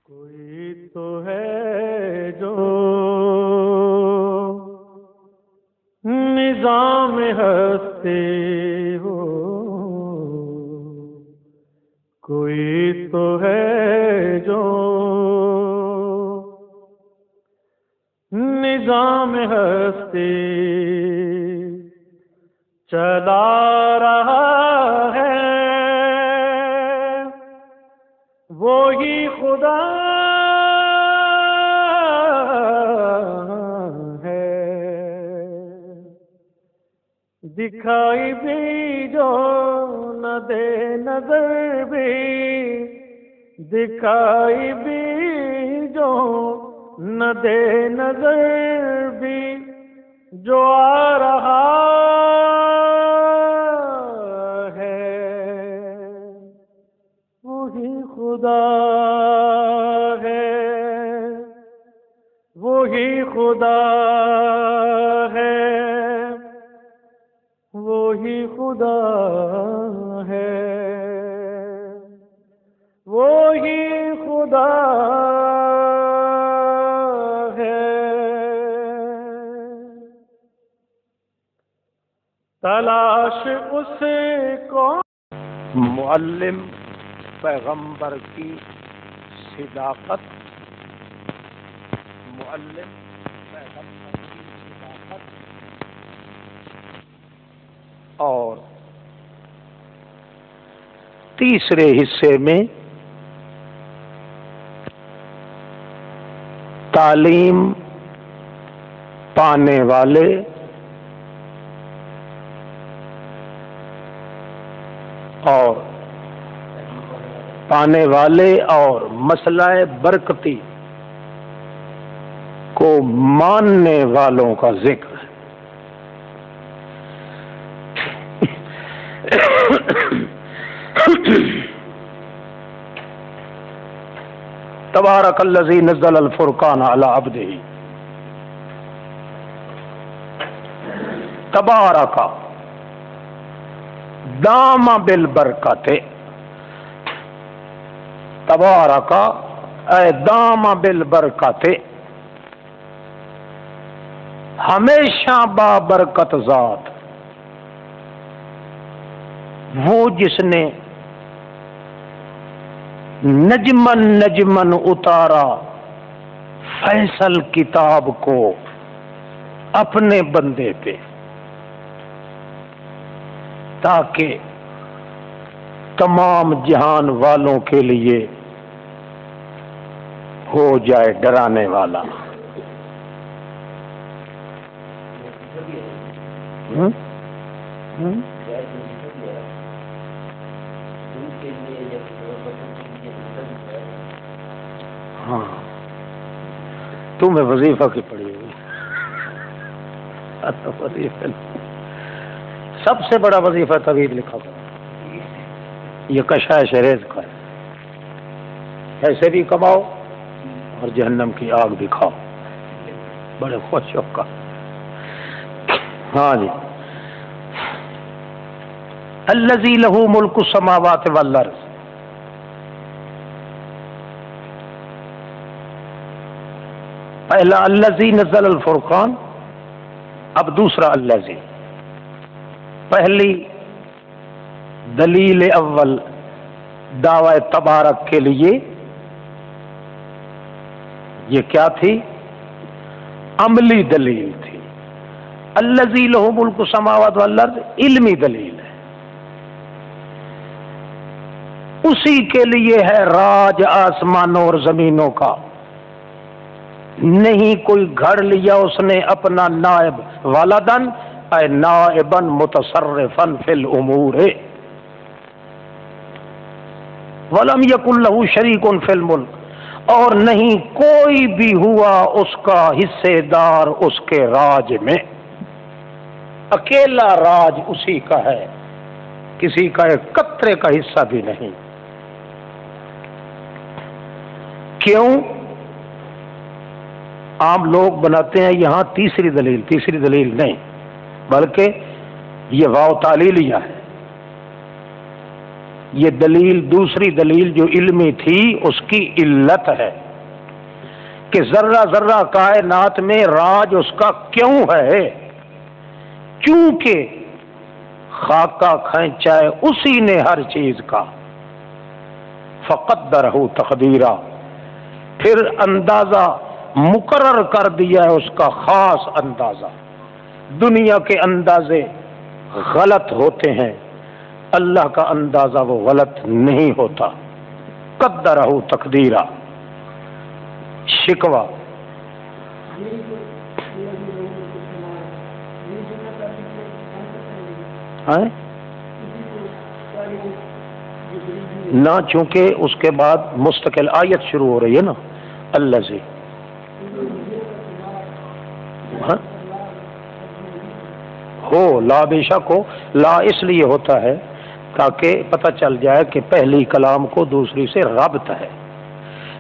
کوئی تو ہے جو نظام ہستی ہو، کوئی تو ہے جو نظام ہستی چلا رہا ہے، وہی خدا ہے۔ دکھائی بھی جو نہ دے نظر بھی، دکھائی بھی جو نہ دے نظر بھی، جو آ رہا خدا ہے، وہی خدا ہے، وہی خدا ہے، وہی خدا ہے۔ تلاش اس کو معلم پیغمبر کی صداقت، معلم پیغمبر کی صداقت اور تیسرے حصے میں تعلیم پانے والے اور مسئلہ برکتی کو ماننے والوں کا ذکر ہے۔ تبارک الذی نزل الفرقان علی عبدہ، تبارک دام بالبرکت، تبارک اے دام بالبرکت، ہمیشہ بابرکت ذات وہ جس نے نجمن نجمن اتارا فیصل کتاب کو اپنے بندے پہ، تاکہ تمام جہان والوں کے لیے ہو جائے ڈرانے والا۔ ہاں تمہیں وظیفہ کی پڑی ہوئی، سب سے بڑا وظیفہ طویل لکھا کرو، یہ کشائش ریز کا ہے، پیسے بھی کماؤ اور جہنم کی آگ بھی کھاؤ، بڑے خوش کا۔ ہاں جی، الذی لہ ملک السماوات والارض، پہلا الذی نزل الفرقان، اب دوسرا الذی۔ پہلی دلیل اول دعوی تبارک کے لیے یہ کیا تھی؟ عملی دلیل تھی۔ الذی لہ ملک السماوات والارض علمی دلیل ہے، اسی کے لیے ہے راج آسمانوں اور زمینوں کا، نہیں کوئی گھڑ لیا اس نے اپنا نائب والدن اے نائبا متصرفا فی الامور، ولم یکن لہ شریک فی الملک، اور نہیں کوئی بھی ہوا اس کا حصے دار اس کے راج میں، اکیلا راج اسی کا ہے، کسی کا ایک قطرے کا حصہ بھی نہیں۔ کیوں؟ عام لوگ بناتے ہیں یہاں تیسری دلیل نہیں، بلکہ یہ واو تعلیلیہ ہے، یہ دلیل، دوسری دلیل جو علمی تھی اس کی علت ہے کہ ذرہ ذرہ کائنات میں راج اس کا کیوں ہے؟ چونکہ خاکہ کھینچا ہے اسی نے ہر چیز کا، فقدرہ تقدیرا، پھر اندازہ مقرر کر دیا ہے اس کا خاص اندازہ۔ دنیا کے اندازے غلط ہوتے ہیں، اللہ کا اندازہ وہ غلط نہیں ہوتا۔ قدرہ تقدیرا۔ شکوہ نہ، چونکہ اس کے بعد مستقل آیت شروع ہو رہی ہے نا، اللہ سے ہو لا، بے شک ہو، لا اس لیے ہوتا ہے تاکہ پتہ چل جائے کہ پہلی کلام کو دوسری سے ربط ہے،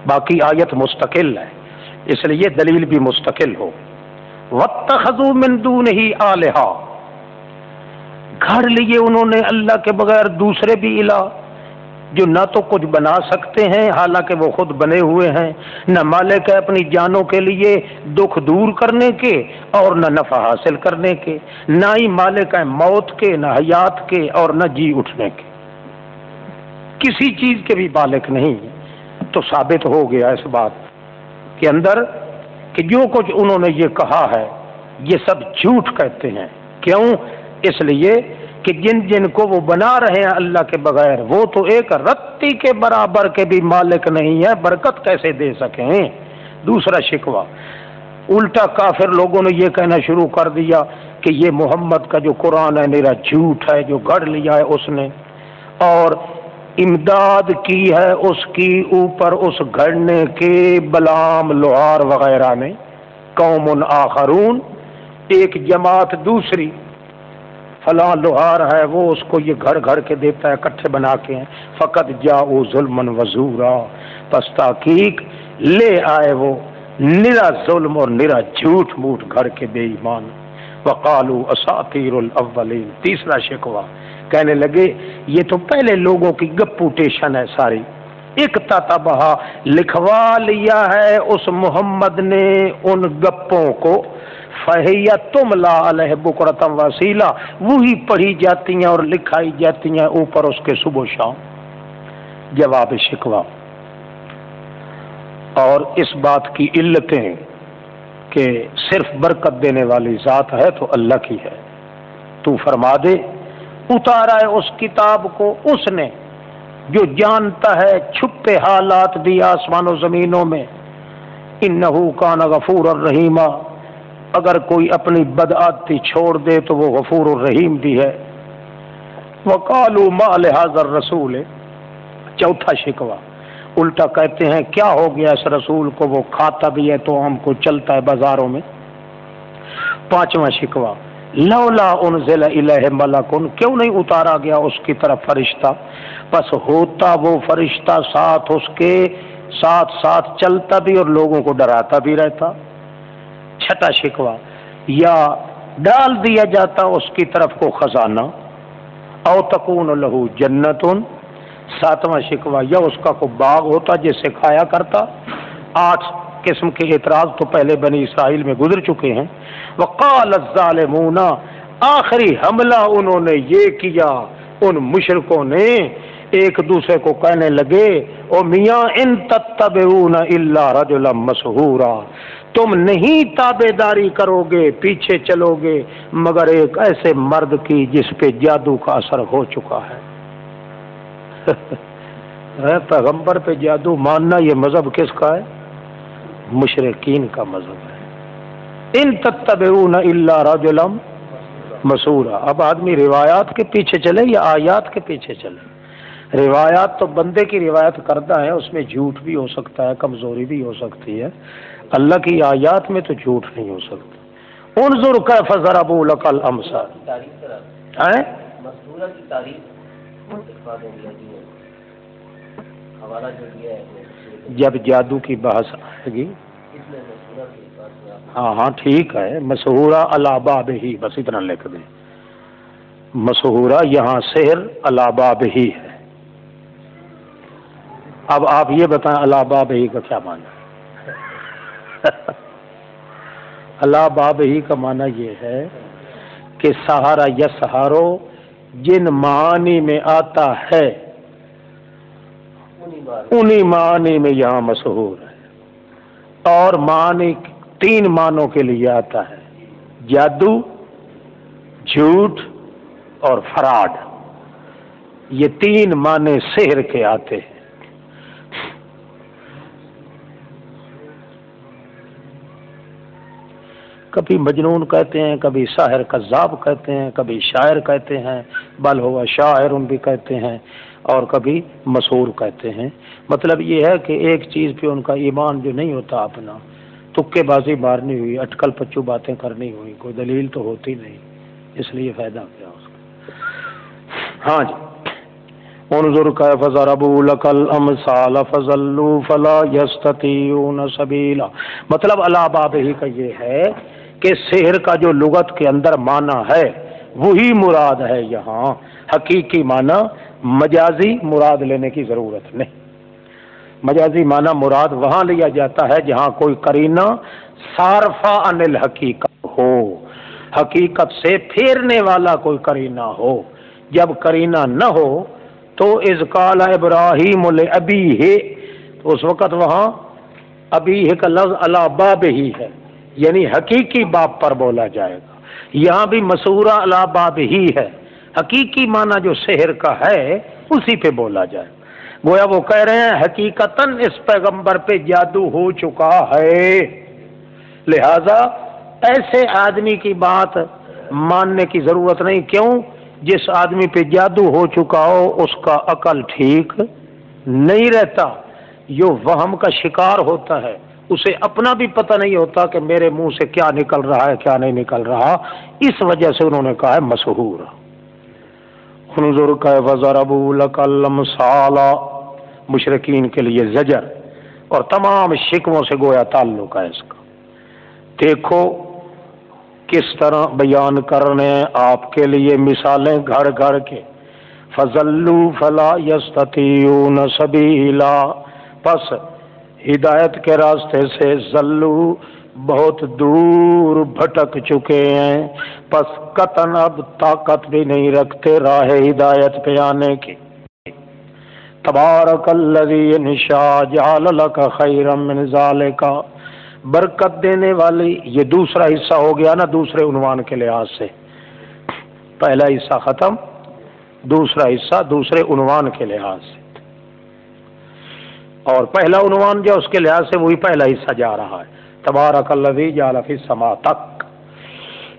باقی آیت مستقل ہے، اس لیے دلیل بھی مستقل ہو۔ وَاتَّخَذُوا مِن دُونِهِ آلِهَةً، گھڑ لیے انہوں نے اللہ کے بغیر دوسرے بھی الہ جو نہ تو کچھ بنا سکتے ہیں حالانکہ وہ خود بنے ہوئے ہیں، نہ مالک ہے اپنی جانوں کے لیے دکھ دور کرنے کے اور نہ نفع حاصل کرنے کے، نہ ہی مالک ہے موت کے، نہ حیات کے اور نہ جی اٹھنے کے، کسی چیز کے بھی مالک نہیں۔ تو ثابت ہو گیا اس بات کے اندر کہ جو کچھ انہوں نے یہ کہا ہے یہ سب جھوٹ کہتے ہیں۔ کیوں؟ اس لیے کہ جن جن کو وہ بنا رہے ہیں اللہ کے بغیر وہ تو ایک رتی کے برابر کے بھی مالک نہیں ہے، برکت کیسے دے سکیں؟ دوسرا شکوہ، الٹا کافر لوگوں نے یہ کہنا شروع کر دیا کہ یہ محمد کا جو قرآن ہے میرا جھوٹ ہے، جو گھڑ لیا ہے اس نے، اور امداد کی ہے اس کی اوپر اس گھڑنے کے بلام لوہار وغیرہ نے، قوم آخرون، ایک جماعت دوسری، فلاں لوہار ہے وہ اس کو یہ گھڑ گھڑ کے دیتا ہے، کٹھے بنا کے ہیں، فقط جاؤ ظلم وزورا، پس تحقیق لے آئے وہ نرا ظلم اور نرا جھوٹ موٹ گھڑ کے بے ایمان۔ وقالوا اساطیر الاولین، تیسرا شکوہ، کہنے لگے یہ تو پہلے لوگوں کی گپوٹیشن ہے ساری، اکتتبھا، لکھوا لیا ہے اس محمد نے ان گپوں کو، فہی تملا علیہ بکرۃ وصیلا، وہی پڑھی جاتی ہیں اور لکھائی جاتی ہیں اوپر اس کے صبح و شام۔ جواب شکوہ، اور اس بات کی علتیں کہ صرف برکت دینے والی ذات ہے تو اللہ کی ہے۔ تو فرما دے اتارا ہے اس کتاب کو اس نے جو جانتا ہے چھپے حالات بھی آسمان و زمینوں میں، انہ کان غفور الرحیم، اگر کوئی اپنی بدعادتی چھوڑ دے تو وہ غفور الرحیم بھی ہے۔ وقالوا ما لهذا الرسول، چوتھا شکوہ، الٹا کہتے ہیں کیا ہو گیا اس رسول کو، وہ کھاتا بھی ہے تو ہم کو چلتا ہے بازاروں میں۔ پانچواں شکوہ، لولا انزل الیہ ملک، کیوں نہیں اتارا گیا اس کی طرف فرشتہ، بس ہوتا وہ فرشتہ ساتھ اس کے ساتھ ساتھ چلتا بھی اور لوگوں کو ڈراتا بھی رہتا۔ چھٹا شکوہ، یا ڈال دیا جاتا اس کی طرف کو خزانہ، او تکون لہ جنتن۔ ساتواں شکوہ، یا اس کا کوئی باغ ہوتا جس سے کھایا کرتا۔ 8 قسم کے اعتراض تو پہلے بنی اسرائیل میں گزر چکے ہیں۔ وقال الظالمون، آخری حملہ انہوں نے یہ کیا ان مشرکوں نے، ایک دوسرے کو کہنے لگے او میاں ان تتبعون الا رجلا مسحورا، تم نہیں تابع داری کرو گے پیچھے چلو گے مگر ایک ایسے مرد کی جس پہ جادو کا اثر ہو چکا ہے۔ پیغمبر پہ جادو ماننا یہ مذہب کس کا ہے؟ مشرکین کا مذہب ہے۔ ان تتبعون الا رجلا مسحورا۔ اب آدمی روایات کے پیچھے چلے یا آیات کے پیچھے چلے؟ روایات تو بندے کی روایت کرتا ہے، اس میں جھوٹ بھی ہو سکتا ہے، کمزوری بھی ہو سکتی ہے، اللہ کی آیات میں تو جھوٹ نہیں ہو سکتا۔ انظر کیف ضربوا لک الامثال، جب جادو کی بحث آئے گی، ہاں ٹھیک ہے، مسحورہ علی بابہ، بس اتنا لکھ دیں، مسحورہ یہاں سحر علی بابہ ہے، اب آپ یہ بتائیں اللہ باب ہی کا کیا معنی ہے؟ اللہ باب ہی کا معنی یہ ہے کہ سہارا یا سہارو جن معانی میں آتا ہے انہی معانی میں یہاں مشہور ہے، اور معنی 3 معنوں کے لیے آتا ہے، جادو، جھوٹ اور فراڈ۔ یہ 3 معنی سحر کے آتے ہیں۔ کبھی مجنون کہتے ہیں، کبھی ساحر کذاب کہتے ہیں، کبھی شاعر کہتے ہیں، بل ہوا شاعر بھی کہتے ہیں، اور کبھی مسحور کہتے ہیں۔ مطلب یہ ہے کہ ایک چیز پہ ان کا ایمان جو نہیں ہوتا اپنا، تکے بازی مارنی ہوئی، اٹکل پچو باتیں کرنی ہوئی، کوئی دلیل تو ہوتی نہیں، اس لیے فائدہ کیا اس کا۔ ہاں جی، انظر کیف ضربوا لک الامثال فضلوا فلا یستطیعون سبیلا۔ مطلب اللہ باب ہی کا یہ ہے کہ سحر کا جو لغت کے اندر معنی ہے وہی مراد ہے یہاں، حقیقی معنی مجازی مراد لینے کی ضرورت نہیں۔ مجازی معنی مراد وہاں لیا جاتا ہے جہاں کوئی قرینہ صارفہ عن الحقیقت ہو، حقیقت سے پھیرنے والا کوئی قرینہ ہو۔ جب قرینہ نہ ہو تو اذ قال ابراہیم لابیہ، تو اس وقت وہاں ابیہ کا لفظ علی باب ہی ہے، یعنی حقیقی باب پر بولا جائے گا۔ یہاں بھی مسورہ علی باب ہی ہے، حقیقی معنی جو سحر کا ہے اسی پہ بولا جائے۔ گویا وہ کہہ رہے ہیں حقیقتاً اس پیغمبر پہ جادو ہو چکا ہے، لہذا ایسے آدمی کی بات ماننے کی ضرورت نہیں۔ کیوں؟ جس آدمی پہ جادو ہو چکا ہو اس کا عقل ٹھیک نہیں رہتا، جو وہم کا شکار ہوتا ہے، اسے اپنا بھی پتہ نہیں ہوتا کہ میرے منہ سے کیا نکل رہا ہے کیا نہیں نکل رہا، اس وجہ سے انہوں نے کہا ہے مسحور۔ انظر کیف ضربوا لک الامثال، مشرکین کے لیے زجر اور تمام شکووں سے گویا تعلق ہے اس کا۔ دیکھو کس طرح بیان کرنے آپ کے لیے مثالیں گھر گھر کے، فضلوا فلا یستطیعون سبیلا، پس ہدایت کے راستے سے ذلو بہت دور بھٹک چکے ہیں، پس قطعاً اب طاقت بھی نہیں رکھتے راہ ہدایت پہ آنے کی۔ تبارک الذی ان شاء جعل لک خیرا من ذالک، برکت دینے والی، یہ دوسرا حصہ ہو گیا نا دوسرے عنوان کے لحاظ سے، پہلا حصہ ختم، دوسرا حصہ دوسرے عنوان کے لحاظ سے، اور پہلا عنوان جو اس کے لحاظ سے وہی پہلا حصہ جا رہا ہے، تبارک الذی جعل فی السماء تک،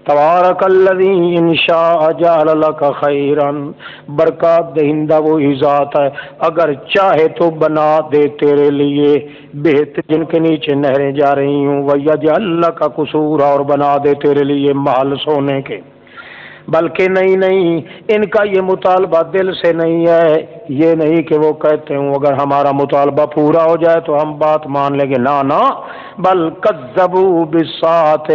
تبارک الذی ان شاء جعل لک خیرا، برکات دہندہ وہی ذات ہے اگر چاہے تو بنا دے تیرے لیے بہتر جن کے نیچے نہریں جا رہی ہوں، ویجعل لک قصورا، اور بنا دے تیرے لیے محل سونے کے۔ بلکہ نہیں، ان کا یہ مطالبہ دل سے نہیں ہے، یہ نہیں کہ وہ کہتے ہوں اگر ہمارا مطالبہ پورا ہو جائے تو ہم بات مان لیں گے، نہ، بل کذبوا بالساعۃ،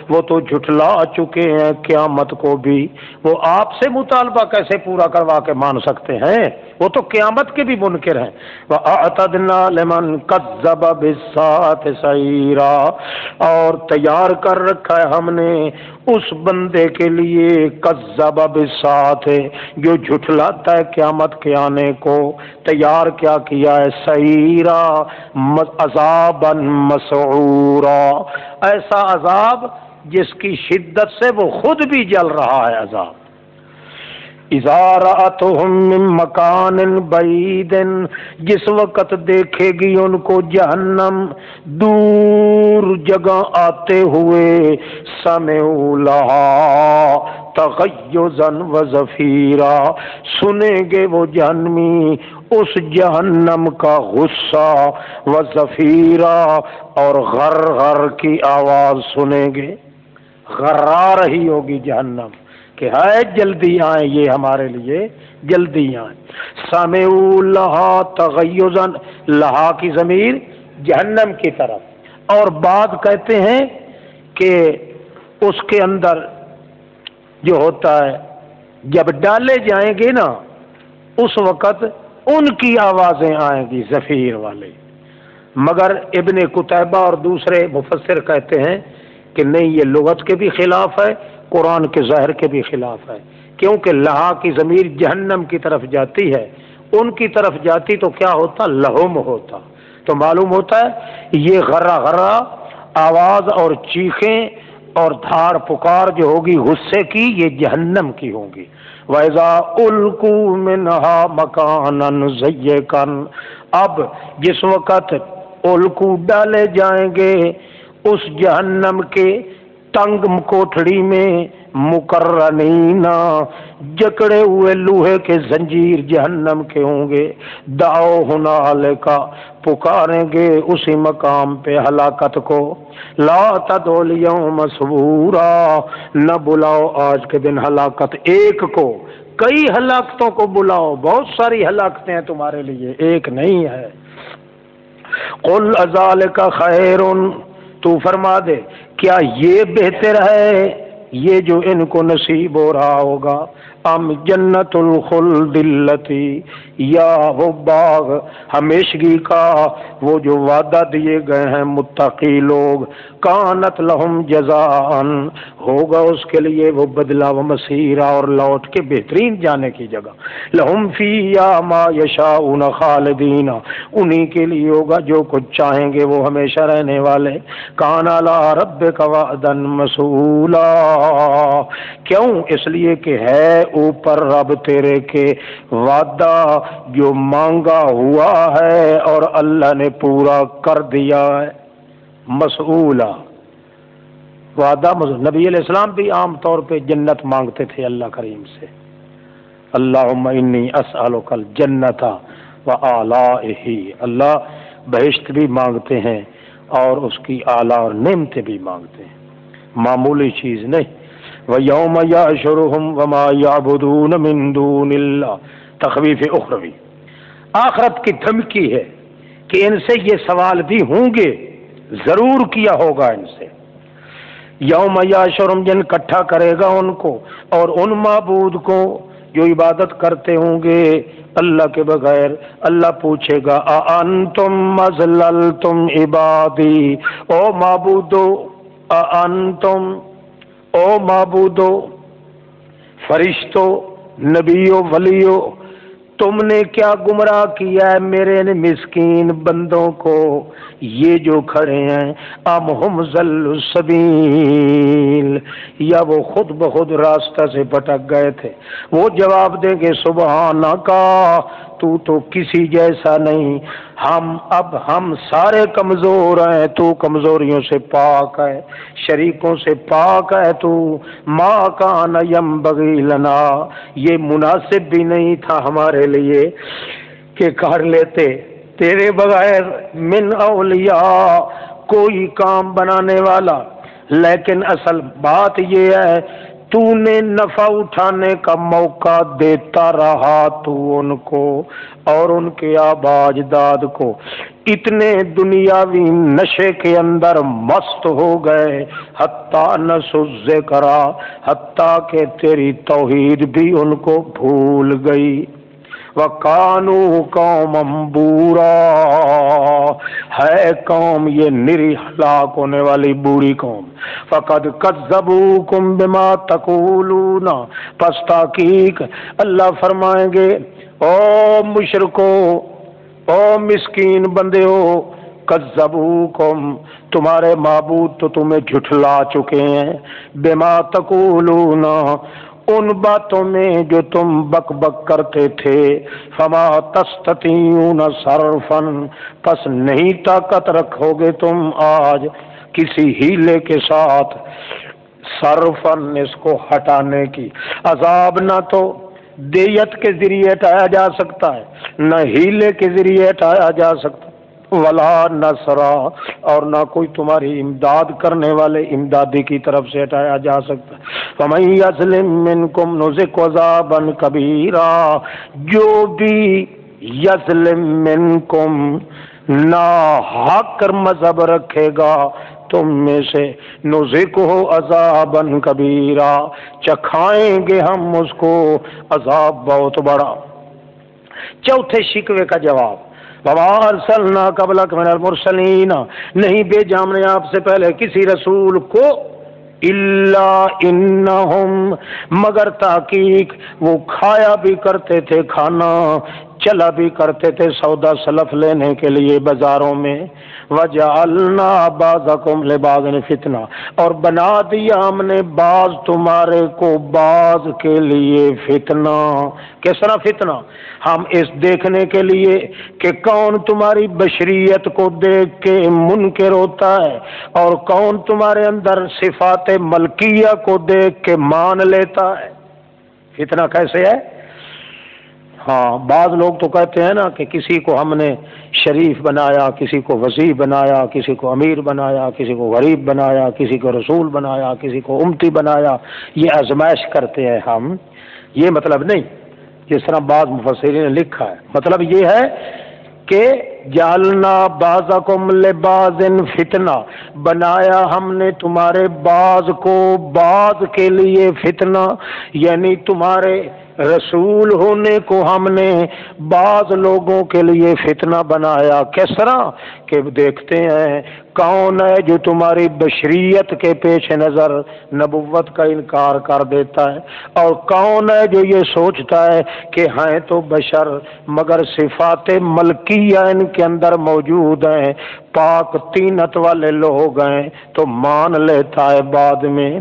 وہ تو جھٹلا چکے ہیں قیامت کو بھی۔ وہ آپ سے مطالبہ کیسے پورا کروا کے مان سکتے ہیں؟ وہ تو قیامت کے بھی منکر ہیں۔ وَأَعْتَدْنَا لِمَنْ كَذَّبَ بِالسَّاعَةِ سَعِيرًا، اور تیار کر رکھا ہے ہم نے اس بندے کے لیے کذب بالساعۃ، جو جھٹلاتا ہے قیامت کے آنے کو، تیار کیا کیا ہے، سعیرا، عذابا مسعورا، ایسا عذاب جس کی شدت سے وہ خود بھی جل رہا ہے عذاب۔ اذا رأتهم من مکان بعید، جس وقت دیکھے گی ان کو جہنم دور جگہ آتے ہوئے، سمعوا لها تغیظا وزفیرا، سنیں گے وہ جہنمی اس جہنم کا غصہ، وزفیرا، اور غر غر کی آواز سنیں گے، غرا رہی ہوگی جہنم کہ ہے جلدی آئیں یہ ہمارے لیے، جلدی آئیں۔ سمعوا لها تغیظا، لہا کی ضمیر جہنم کی طرف، اور بعد کہتے ہیں کہ اس کے اندر جو ہوتا ہے جب ڈالے جائیں گے نا اس وقت ان کی آوازیں آئیں گی زفیر والے. مگر ابن قتیبہ اور دوسرے مفسر کہتے ہیں کہ نہیں، یہ لغت کے بھی خلاف ہے، قرآن کے ظاہر کے بھی خلاف ہے، کیونکہ لہا کی ضمیر جہنم کی طرف جاتی ہے، ان کی طرف جاتی تو کیا ہوتا؟ لہم ہوتا. تو معلوم ہوتا ہے یہ غرہ غرہ آواز اور چیخیں اور دھار پکار جو ہوگی غصے کی، یہ جہنم کی ہوں گی. وَإِذَا أُلْقُوا مِنْهَا مَكَانًا ضَيِّقًا، اب جس وقت القو ڈالے جائیں گے اس جہنم کے تنگ کوٹھڑی میں، مقرنین جکڑے ہوئے لوہے کے زنجیر جہنم کے ہوں گے، دعو ہنالک پکاریں گے اسی مقام پہ ہلاکت کو، لا تدعوا اليوم ثبورا، نہ بلاؤ آج کے دن ہلاکت ایک کو، کئی ہلاکتوں کو بلاؤ، بہت ساری ہلاکتیں ہیں تمہارے لیے، ایک نہیں ہے. قل اذالک خیر، تو فرما دے کیا یہ بہتر ہے یہ جو ان کو نصیب ہو رہا ہوگا، ام جنت الخلد التی، یا وہ باغ ہمیشگی کا وہ جو وعدہ دیے گئے ہیں متقی لوگ، کانت لہم جزاء، ہوگا اس کے لیے وہ بدلہ و مسیرہ اور لوٹ کے بہترین جانے کی جگہ، لہم فیہا ما یشاءون خالدین، انہی کے لیے ہوگا جو کچھ چاہیں گے وہ ہمیشہ رہنے والے. کان علی ربک وعدا مسئولا، کیوں؟ اس لیے کہ ہے اوپر رب تیرے کے وعدہ جو مانگا ہوا ہے اور اللہ نے پورا کر دیا ہے. مسئولا وعدہ. نبی علیہ السلام بھی عام طور پہ جنت مانگتے تھے اللہ کریم سے، اللہم انی اسألک الجنت وآلائہ، اللہ بہشت بھی مانگتے ہیں اور اس کی اعلیٰ اور نعمتیں بھی مانگتے ہیں، معمولی چیز نہیں. وَيَوْمَ يَحْشُرُهُمْ وَمَا يَعْبُدُونَ مِن دُونِ اللَّهِ، تخویف اخروی، آخرت کی دھمکی ہے کہ ان سے یہ سوال بھی ہوں گے، ضرور کیا ہوگا ان سے. یوم یحشرہم، جن اکٹھا کرے گا ان کو اور ان معبود کو جو عبادت کرتے ہوں گے اللہ کے بغیر. اللہ پوچھے گا اَأَنْتُمْ أَضْلَلْتُمْ عِبَادِي، او معبودو، اَأَنْتُمْ، او معبودو، فرشتو، نبیو، ولیو، تم نے کیا گمراہ کیا ہے میرے مسکین بندوں کو، یہ جو کھڑے ہیں، ام ہم ضلوا السبیل، یا وہ خود بخود راستہ سے بھٹک گئے تھے. وہ جواب دیں گے سبحانک، تو کسی جیسا نہیں، ہم سارے کمزور ہیں، تو کمزوریوں سے پاک ہے، شریکوں سے پاک ہے تو. ما کان ینبغی لنا، یہ مناسب بھی نہیں تھا ہمارے لیے کہ کر لیتے تیرے بغیر من اولیاء کوئی کام بنانے والا. لیکن اصل بات یہ ہے تو نے نفع اٹھانے کا موقع دیتا رہا تو ان کو اور ان کے آبا اجداد کو، اتنے دنیاوی نشے کے اندر مست ہو گئے، حتیٰ نسوا الذکر، حتیٰ کہ تیری توحید بھی ان کو بھول گئی. وَقَانُوا قَوْمًا بُورًا، ہے قوم یہ نری ہلاک ہونے والی بری قوم. فَقَدْ كَذَّبُوكُمْ بِمَا تَقُولُونَ، پس تحقیق اللہ فرمائیں گے او مشرکو، او مسکین بندے ہو، کذبوکم، تمہارے معبود تو تمہیں جھٹلا چکے ہیں، بما تقولون، ان باتوں میں جو تم بک بک کرتے تھے. فما تستطیعون صرفا، پس نہیں طاقت رکھو گے تم آج کسی ہیلے کے ساتھ، صرفا اس کو ہٹانے کی. عذاب نہ تو دیت کے ذریعے ہٹایا جا سکتا ہے، نہ ہیلے کے ذریعے ہٹایا جا سکتا، ولا نصرا، اور نہ کوئی تمہاری امداد کرنے والے امدادی کی طرف سے ہٹایا جا سکتا. فَمَن يَظْلِم مِّنكُمْ نُذِقْهُ عَذَابًا كَبِيرًا، جو بھی یظلم منکم، نا حق مذہب رکھے گا تم میں سے، نُذِقْهُ عَذَابًا كَبِيرًا، چکھائیں گے ہم اس کو عذاب بہت بڑا. چوتھے شکوے کا جواب، وما ارسلنا قبلک من المرسلین، نہیں بھیجا ہم نے آپ سے پہلے کسی رسول کو، الا انہم، مگر تحقیق وہ کھایا بھی کرتے تھے کھانا، چلا بھی کرتے تھے سودا سلف لینے کے لیے بازاروں میں، وجعلنا بعضکم لبعض فتنہ، اور بنا دیا ہم نے بعض تمہارے کو بعض کے لیے فتنہ۔ کس طرح فتنہ؟ ہم اس دیکھنے کے لیے کہ کون تمہاری بشریت کو دیکھ کے منکر ہوتا ہے اور کون تمہارے اندر صفات ملکیہ کو دیکھ کے مان لیتا ہے۔ فتنہ کیسے ہے؟ ہاں، بعض لوگ تو کہتے ہیں نا کہ کسی کو ہم نے شریف بنایا، کسی کو وزیر بنایا، کسی کو امیر بنایا، کسی کو غریب بنایا، کسی کو رسول بنایا، کسی کو امتی بنایا، یہ آزمائش کرتے ہیں ہم۔ یہ مطلب نہیں، جس طرح بعض مفسرین نے لکھا ہے، مطلب یہ ہے کہ جعلنا بعضکم لبعض فتنہ، بنایا ہم نے تمہارے بعض کو بعض کے لیے فتنہ، یعنی تمہارے رسول ہونے کو ہم نے بعض لوگوں کے لیے فتنہ بنایا۔ کس طرح کہ دیکھتے ہیں کون ہے جو تمہاری بشریت کے پیش نظر نبوت کا انکار کر دیتا ہے، اور کون ہے جو یہ سوچتا ہے کہ ہیں تو بشر مگر صفات ملکیہ ان کے اندر موجود ہیں، پاک طینت والے لوگ ہیں، تو مان لیتا ہے بعد میں۔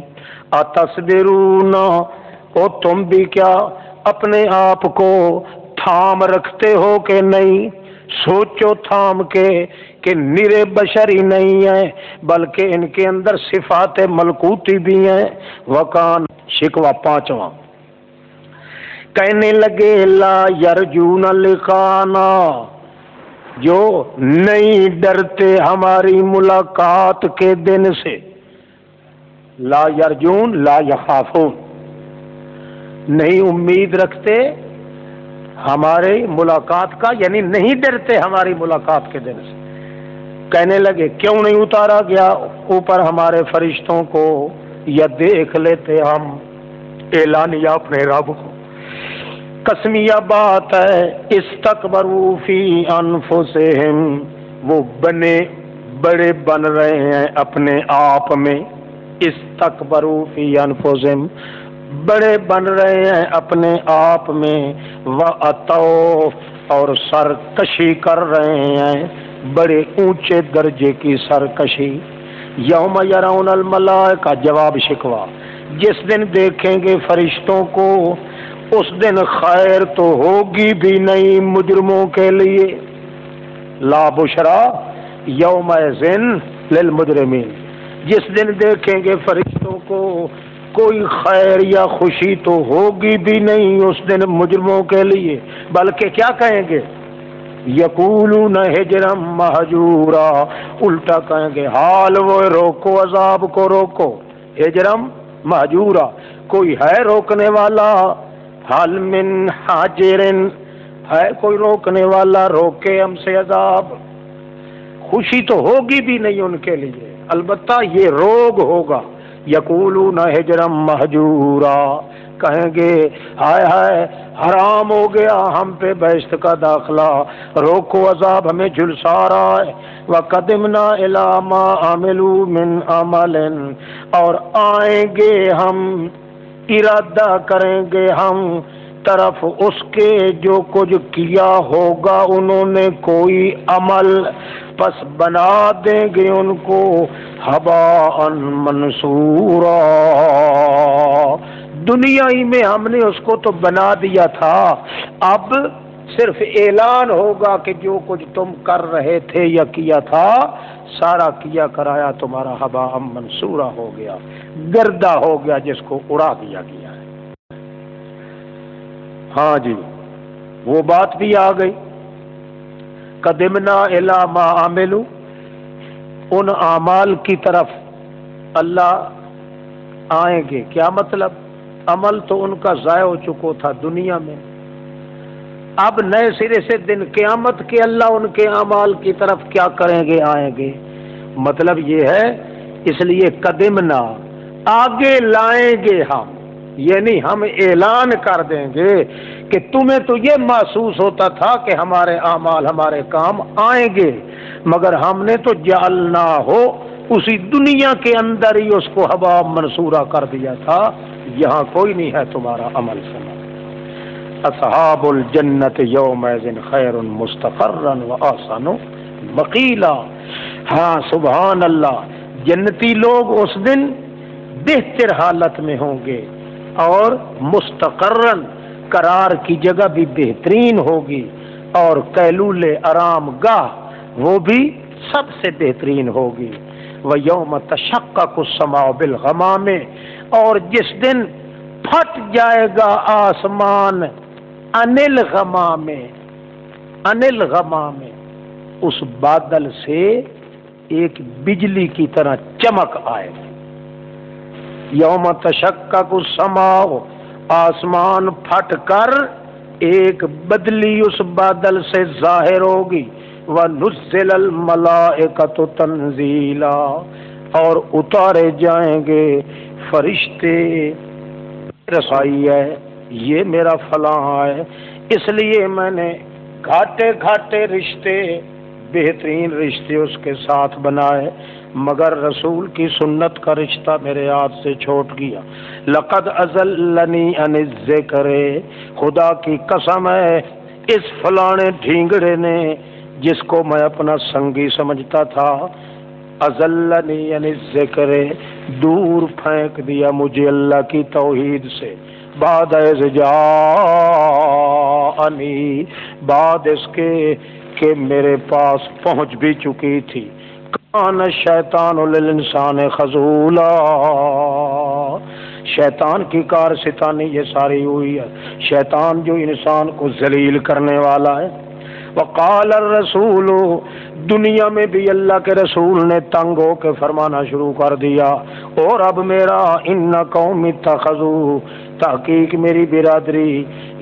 اتصبرون، او تم بھی کیا اپنے آپ کو تھام رکھتے ہو کہ نہیں؟ سوچو تھام کے کہ نرے بشر ہی نہیں ہیں بلکہ ان کے اندر صفات ملکوتی بھی ہیں۔ وکان، شکوہ پانچواں، کہنے لگے لا یرجون لقانا، جو نہیں ڈرتے ہماری ملاقات کے دن سے۔ لا یرجون لا یخافون، نہیں امید رکھتے ہمارے ملاقات کا، یعنی نہیں ڈرتے ہماری ملاقات کے دن سے۔ کہنے لگے کیوں نہیں اتارا گیا اوپر ہمارے فرشتوں کو، یا دیکھ لیتے ہم اعلانیہ اپنے رب کو۔ قسمیہ بات ہے، استکبروا فی انفسہم، وہ بڑے بن رہے ہیں اپنے آپ میں۔ استکبروا فی انفسہم، بڑے بن رہے ہیں اپنے آپ میں، وَأَتَوْا، اور سرکشی کر رہے ہیں، بڑے اونچے درجے کی سرکشی۔ یوم یرون الملائکہ، جواب شکوہ، جس دن دیکھیں گے فرشتوں کو اس دن خیر تو ہوگی بھی نہیں مجرموں کے لیے۔ لا بشرا یومئذ للمجرمین، جس دن دیکھیں گے فرشتوں کو کوئی خیر یا خوشی تو ہوگی بھی نہیں اس دن مجرموں کے لیے، بلکہ کیا کہیں گے؟ یقولون ہجرا مہجورا، الٹا کہیں گے حال وہ روکو عذاب کو روکو، ہجرا مہجورا، کوئی ہے روکنے والا؟ حال من حاجر، ہے کوئی روکنے والا روکے ہم سے عذاب؟ خوشی تو ہوگی بھی نہیں ان کے لیے، البتہ یہ روگ ہوگا۔ یقولون ہجرا مہجورا، کہیں گے ہائے ہائے حرام ہو گیا ہم پہ بہشت کا داخلہ، روکو عذاب ہمیں جھلسا رہا ہے۔ وَقَدِمْنَا إِلَىٰ مَا عَمِلُوا مِنْ عَمَلٍ، اور آئیں گے ہم، ارادہ کریں گے ہم طرف اس کے جو کچھ کیا ہوگا انہوں نے کوئی عمل، پس بنا دیں گے ان کو ہباء منصورا۔ دنیا ہی میں ہم نے اس کو تو بنا دیا تھا، اب صرف اعلان ہوگا کہ جو کچھ تم کر رہے تھے یا کیا تھا سارا کیا کرایا تمہارا ہباء منصورا ہو گیا، گردہ ہو گیا، جس کو اڑا دیا گیا ہے۔ ہاں جی، وہ بات بھی آ گئی، قدمنا الی ما عملوا، ان اعمال کی طرف اللہ آئیں گے۔ کیا مطلب؟ عمل تو ان کا ضائع ہو چکا تھا دنیا میں، اب نئے سرے سے دن قیامت کے اللہ ان کے اعمال کی طرف کیا کریں گے؟ آئیں گے۔ مطلب یہ ہے، اس لیے قدمنا آگے لائیں گے ہم، یعنی ہم اعلان کر دیں گے کہ تمہیں تو یہ محسوس ہوتا تھا کہ ہمارے اعمال ہمارے کام آئیں گے، مگر ہم نے تو جعلنا ہو اسی دنیا کے اندر ہی اس کو ہوا منصورہ کر دیا تھا، یہاں کوئی نہیں ہے تمہارا عمل سنا۔ اصحاب الجنت یومئذ خیر مستقرا واحسن مقیلا۔ ہاں سبحان اللہ، جنتی لوگ اس دن بہتر حالت میں ہوں گے، اور مستقرن قرار کی جگہ بھی بہترین ہوگی، اور قیلول آرام گاہ وہ بھی سب سے بہترین ہوگی۔ وَيَوْمَ تَشَقَّقُ السَّمَاءُ بِالْغَمَامِ، اور جس دن پھٹ جائے گا آسمان انل غمام، انل غمام، اس بادل سے ایک بجلی کی طرح چمک آئے گی۔ یوم تشقق السماء، آسمان پھٹ کر ایک بدلی اس بادل سے ظاہر ہوگی۔ وَنُزِّلَ الْمَلَائِكَةُ تَنزِيلًا، اور اتارے جائیں گے فرشتے، رسائی ہے یہ میرا فلاں ہے، اس لیے میں نے گھاٹے گھاٹے رشتے، بہترین رشتے اس کے ساتھ بنائے، مگر رسول کی سنت کا رشتہ میرے ہاتھ سے چھوٹ گیا۔ لقد اضلنی عن الذکر، خدا کی قسم ہے اس فلانے ڈھینگڑے نے جس کو میں اپنا سنگی سمجھتا تھا، اضلنی عن الذکر، دور پھینک دیا مجھے اللہ کی توحید سے، بعد از جاءنی، بعد اس کے کہ میرے پاس پہنچ بھی چکی تھی۔ کان الشیطان للانسان خذولا، شیطان کی کار ستانی یہ ساری ہوئی ہے، شیطان جو انسان کو ذلیل کرنے والا ہے۔ وقال الرسول، دنیا میں بھی اللہ کے رسول نے تنگ ہو کے فرمانا شروع کر دیا، اور اب میرا ان قوم اتخذوا، تحقیق میری برادری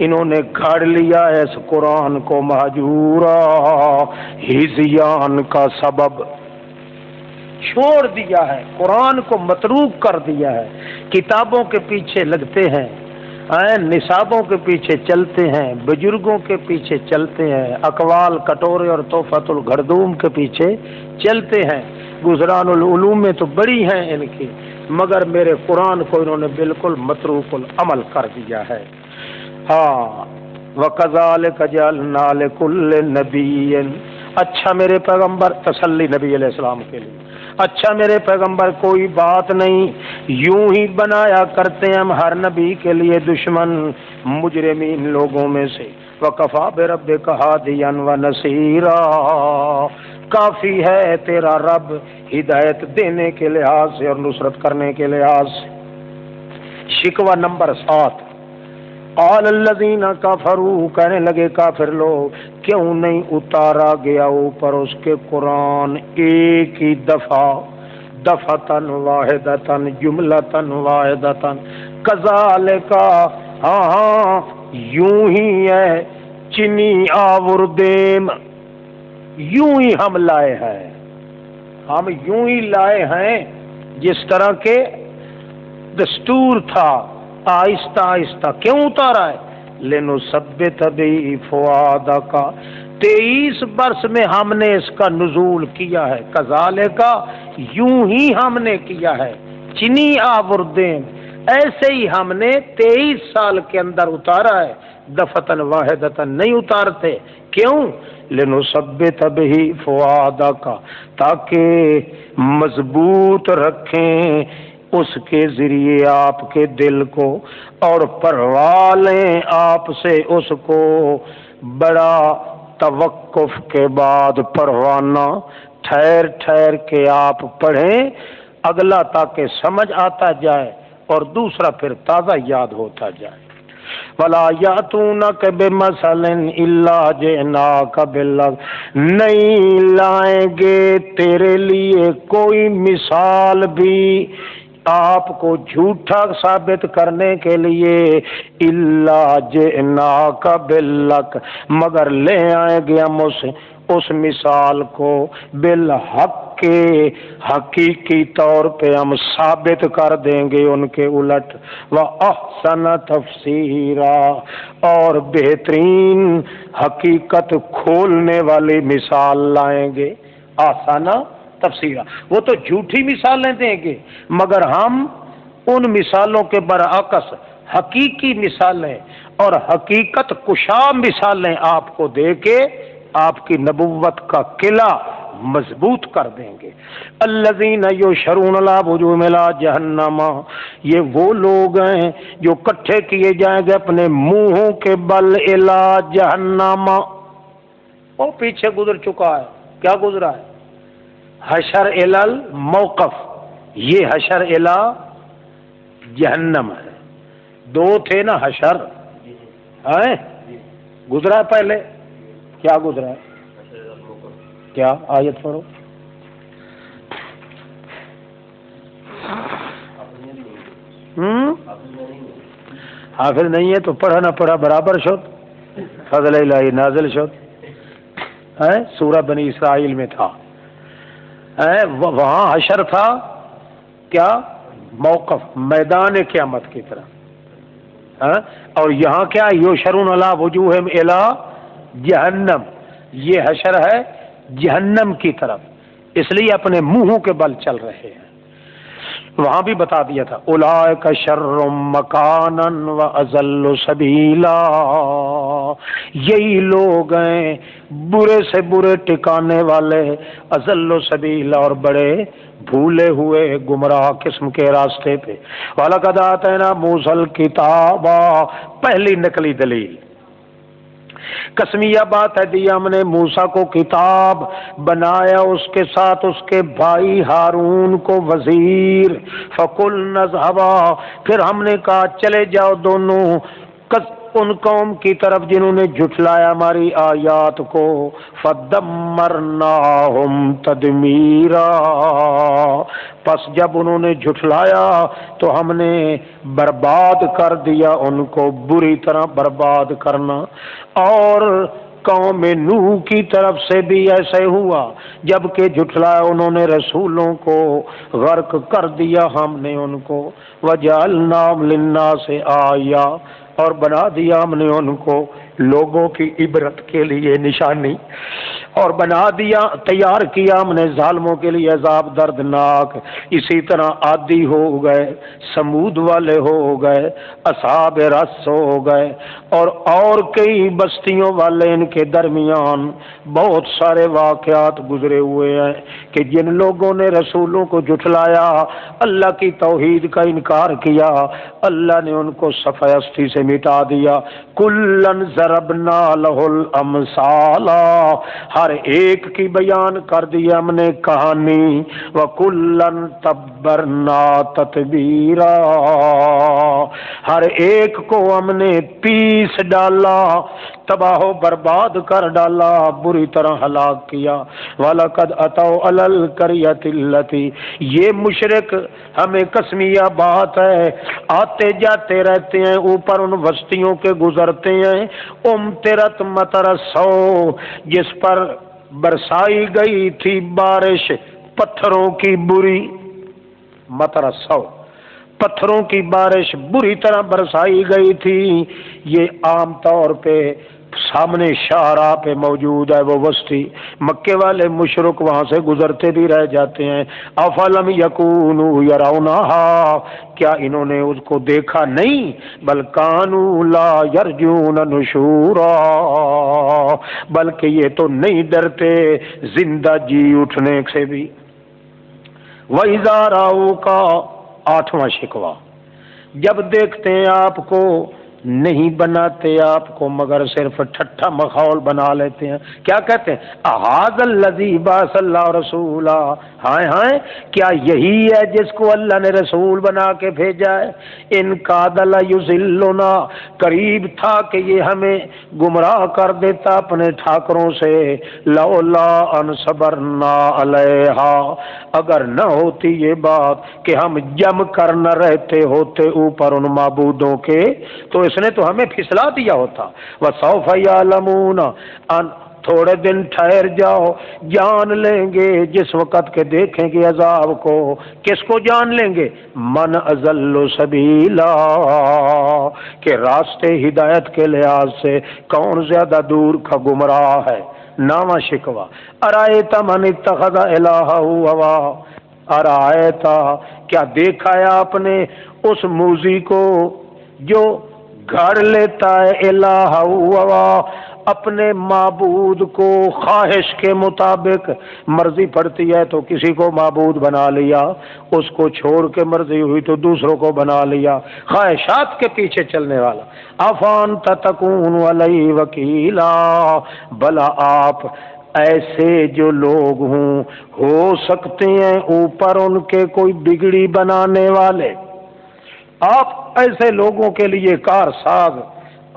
انہوں نے گھاڑ لیا ہے اس قرآن کو مہجورا، ہذیان کا سبب، چھوڑ دیا ہے قرآن کو، متروک کر دیا ہے، کتابوں کے پیچھے لگتے ہیں، نصابوں کے پیچھے چلتے ہیں، بزرگوں کے پیچھے چلتے ہیں، اقوال کٹورے اور تحفۃ الگردوم کے پیچھے چلتے ہیں، گزران العلوم میں تو بڑی ہیں ان کی، مگر میرے قرآن کو انہوں نے بالکل متروک العمل کر دیا ہے۔ ہاں وَكَذَلِكَ جَعَلْنَا لِكُلِّ نَبِيٍّ، اچھا میرے پیغمبر، تسلی نبی علیہ السلام کے لیے، اچھا میرے پیغمبر کوئی بات نہیں، یوں ہی بنایا کرتے ہیں ہم ہر نبی کے لیے دشمن مجرمین لوگوں میں سے۔ وَكَفَى بِرَبِّكَ هَادِيًا وَنَصِيرًا، کافی ہے تیرا رب ہدایت دینے کے لحاظ سے اور نصرت کرنے کے لحاظ سے۔ شکوہ نمبر 7، قال الذین کفروا، کہنے لگے کافر لوگ، کیوں نہیں اتارا گیا اوپر اس کے قرآن ایک ہی دفعہ، دفعتن واحدتن، جملتن واحدتن، کذالک، ہاں یوں ہی ہے، چنی آوردیم، یوں ہی ہم لائے ہیں، ہم یوں ہی لائے ہیں جس طرح کے دستور تھا، آہستہ آہستہ۔ کیوں اتارا ہے؟ لِنُثَبِّتَ بِهِ فُؤَادَكَ، 23 برس میں ہم نے اس کا نزول کیا ہے، کذالک، یوں ہی ہم نے کیا ہے، چنی آوردین، ایسے ہی ہم نے 23 سال کے اندر اتارا ہے، دفعتن واحدتن نہیں اتارتے، کیوں؟ لِنُثَبِّتَ بِهِ فُؤَادَكَ، تاکہ مضبوط رکھیں اس کے ذریعے آپ کے دل کو، اور پروا لیں آپ سے اس کو، بڑا توقف کے بعد پروانہ، ٹھہر ٹھہر کے آپ پڑھیں اگلا تاکہ سمجھ آتا جائے اور دوسرا پھر تازہ یاد ہوتا جائے۔ وَلَا يَأْتُونَكَ بِمَثَلٍ إِلَّا جِئْنَاكَ بِالْحَقِّ، نہیں لائیں گے تیرے لیے کوئی مثال بھی آپ کو جھوٹا ثابت کرنے کے لیے، الا جئناک بالحق، مگر لے آئیں گے ہم اس مثال کو بالحق، کے حقیقی طور پہ ہم ثابت کر دیں گے ان کے الٹ، وَأَحْسَنَ تَفْسِيرًا، اور بہترین حقیقت کھولنے والی مثال لائیں گے۔ احسن تفسیرا، وہ تو جھوٹی مثالیں دیں گے مگر ہم ان مثالوں کے برعکس حقیقی مثالیں اور حقیقت کشا مثالیں آپ کو دے کے آپ کی نبوت کا قلعہ مضبوط کر دیں گے۔ الذین یحشرون علی وجوہہم الی جہنم، یہ وہ لوگ ہیں جو کٹھے کیے جائیں گے اپنے منہوں کے بل الی جہنم۔ وہ پیچھے گزر چکا ہے، کیا گزرا ہے؟ حشر الی الموقف، یہ حشر الی جہنم ہے۔ دو تھے نا حشر، ہیں گزرا پہلے، کیا گزرا ہے؟ کیا آیت پڑھو۔ حافظ نہیں ہے تو پڑھا نہ پڑھا برابر شد، فضل الہی نازل شد۔ سورہ بنی اسرائیل میں تھا، وہاں حشر تھا، کیا موقف میدان قیامت کی طرح، اور یہاں کیا یحشرون علی وجوہہم الی جہنم، یہ حشر ہے جہنم کی طرف، اس لیے اپنے منہوں کے بل چل رہے ہیں۔ وہاں بھی بتا دیا تھا اولئک شر مکانا واضل سبیلا، یہی لوگ ہیں برے سے برے ٹکانے والے، اضل سبیلا، اور بڑے بھولے ہوئے گمراہ قسم کے راستے پہ۔ وَلَقَدْ آتَيْنَا مُوسَى الْكِتَابَ، پہلی نقلی دلیل، قسمیہ بات ہے، دیا ہم نے موسیٰ کو کتاب، بنایا اس کے ساتھ اس کے بھائی ہارون کو وزیر، فَقُلْنَا اذْهَبَا، پھر ہم نے کہا چلے جاؤ دونوں ان قوم کی طرف جنہوں نے جھٹلایا ہماری آیات کو، فَدَمَّرْنَاهُمْ تَدْمِيرًا، پس جب انہوں نے جھٹلایا تو ہم نے برباد کر دیا ان کو بری طرح برباد کرنا۔ اور قوم نوح کی طرف سے بھی ایسے ہوا، جبکہ جھٹلایا انہوں نے رسولوں کو، غرق کر دیا ہم نے ان کو۔ وَجَعَلْنَا لِلنَّاسِ آیَةً، اور بنا دیا ہم نے ان کو لوگوں کی عبرت کے لیے نشانی، اور بنا دیا تیار کیا ہم نے ظالموں کے لیے عذاب دردناک۔ اسی طرح عادی ہو گئے، سمود والے ہو گئے، اصحاب رس ہو گئے، اور کئی بستیوں والے ان کے درمیان بہت سارے واقعات گزرے ہوئے ہیں کہ جن لوگوں نے رسولوں کو جھٹلایا، اللہ کی توحید کا انکار کیا، اللہ نے ان کو صفحہ ہستی سے مٹا دیا۔ کلن ضربنا لہ الامثال، ہر ایک کی بیان کر دیا ہم نے کہانی، وکلن تبرنا تتبیرا، ہر ایک کو ہم نے پیس ڈالا، تباہ و برباد کر ڈالا، بری طرح ہلاک کیا۔ وَلَقَدْ أَتَوْا عَلَى الْقَرْيَةِ الَّتِي، یہ مشرک ہمیں قسمیہ بات ہے، آتے جاتے رہتے ہیں، اوپر ان بستیوں کے گزرتے ہیں، امطرت مطر السوء، جس پر برسائی گئی تھی بارش پتھروں کی بری، مطر السوء، پتھروں کی بارش بری طرح برسائی گئی تھی۔ یہ عام طور پہ سامنے شاہراہ پہ موجود ہے وہ بستی، مکے والے مشرک وہاں سے گزرتے بھی رہ جاتے ہیں۔ افلم یکونوا یرونہا، کیا انہوں نے اس کو دیکھا نہیں؟ بل کانوا لا یرجون نشورا، بلکہ یہ تو نہیں ڈرتے زندہ جی اٹھنے سے بھی۔ وَإِذَا رَأَوْكَ، آٹھواں شکوہ، جب دیکھتے ہیں آپ کو نہیں بناتے آپ کو مگر صرف ٹھٹھا مخول بنا لیتے ہیں۔ کیا کہتے ہیں؟ اَهَٰذَا الَّذِي بَعَثَ اللَّهُ رَسُولًا، ہائے ہائے، کیا یہی ہے جس کو اللہ نے رسول بنا کے بھیجا ہے؟ ان کاد لیضلنا، قریب تھا کہ یہ ہمیں گمراہ کر دیتا اپنے ٹھاکروں سے۔ لولا ان صبرنا علیہا، اگر نہ ہوتی یہ بات کہ ہم جم کر نہ رہتے ہوتے اوپر ان معبودوں کے، تو اس نے تو ہمیں پھسلا دیا ہوتا۔ وَسَوْفَ يَعْلَمُونَ، تھوڑے دن ٹھہر جاؤ، جان لیں گے جس وقت کے دیکھیں گے عذاب کو۔ کس کو جان لیں گے؟ من اضل سبیلا، کہ راستے ہدایت کے لحاظ سے کون زیادہ دور کا گمراہ ہے۔ نامہ شکوہ، ارائیت من اتخذ الہہ ہوا، ارائیت کیا دیکھا ہے آپ نے اس موذی کو جو گھڑ لیتا ہے الہ ہوا، اپنے معبود کو خواہش کے مطابق، مرضی پڑتی ہے تو کسی کو معبود بنا لیا، اس کو چھوڑ کے مرضی ہوئی تو دوسروں کو بنا لیا، خواہشات کے پیچھے چلنے والا۔ افانت تکون علیہ وکیلا، بلا آپ ایسے جو لوگ ہوں ہو سکتے ہیں اوپر ان کے کوئی بگڑی بنانے والے، آپ ایسے لوگوں کے لیے کار ساز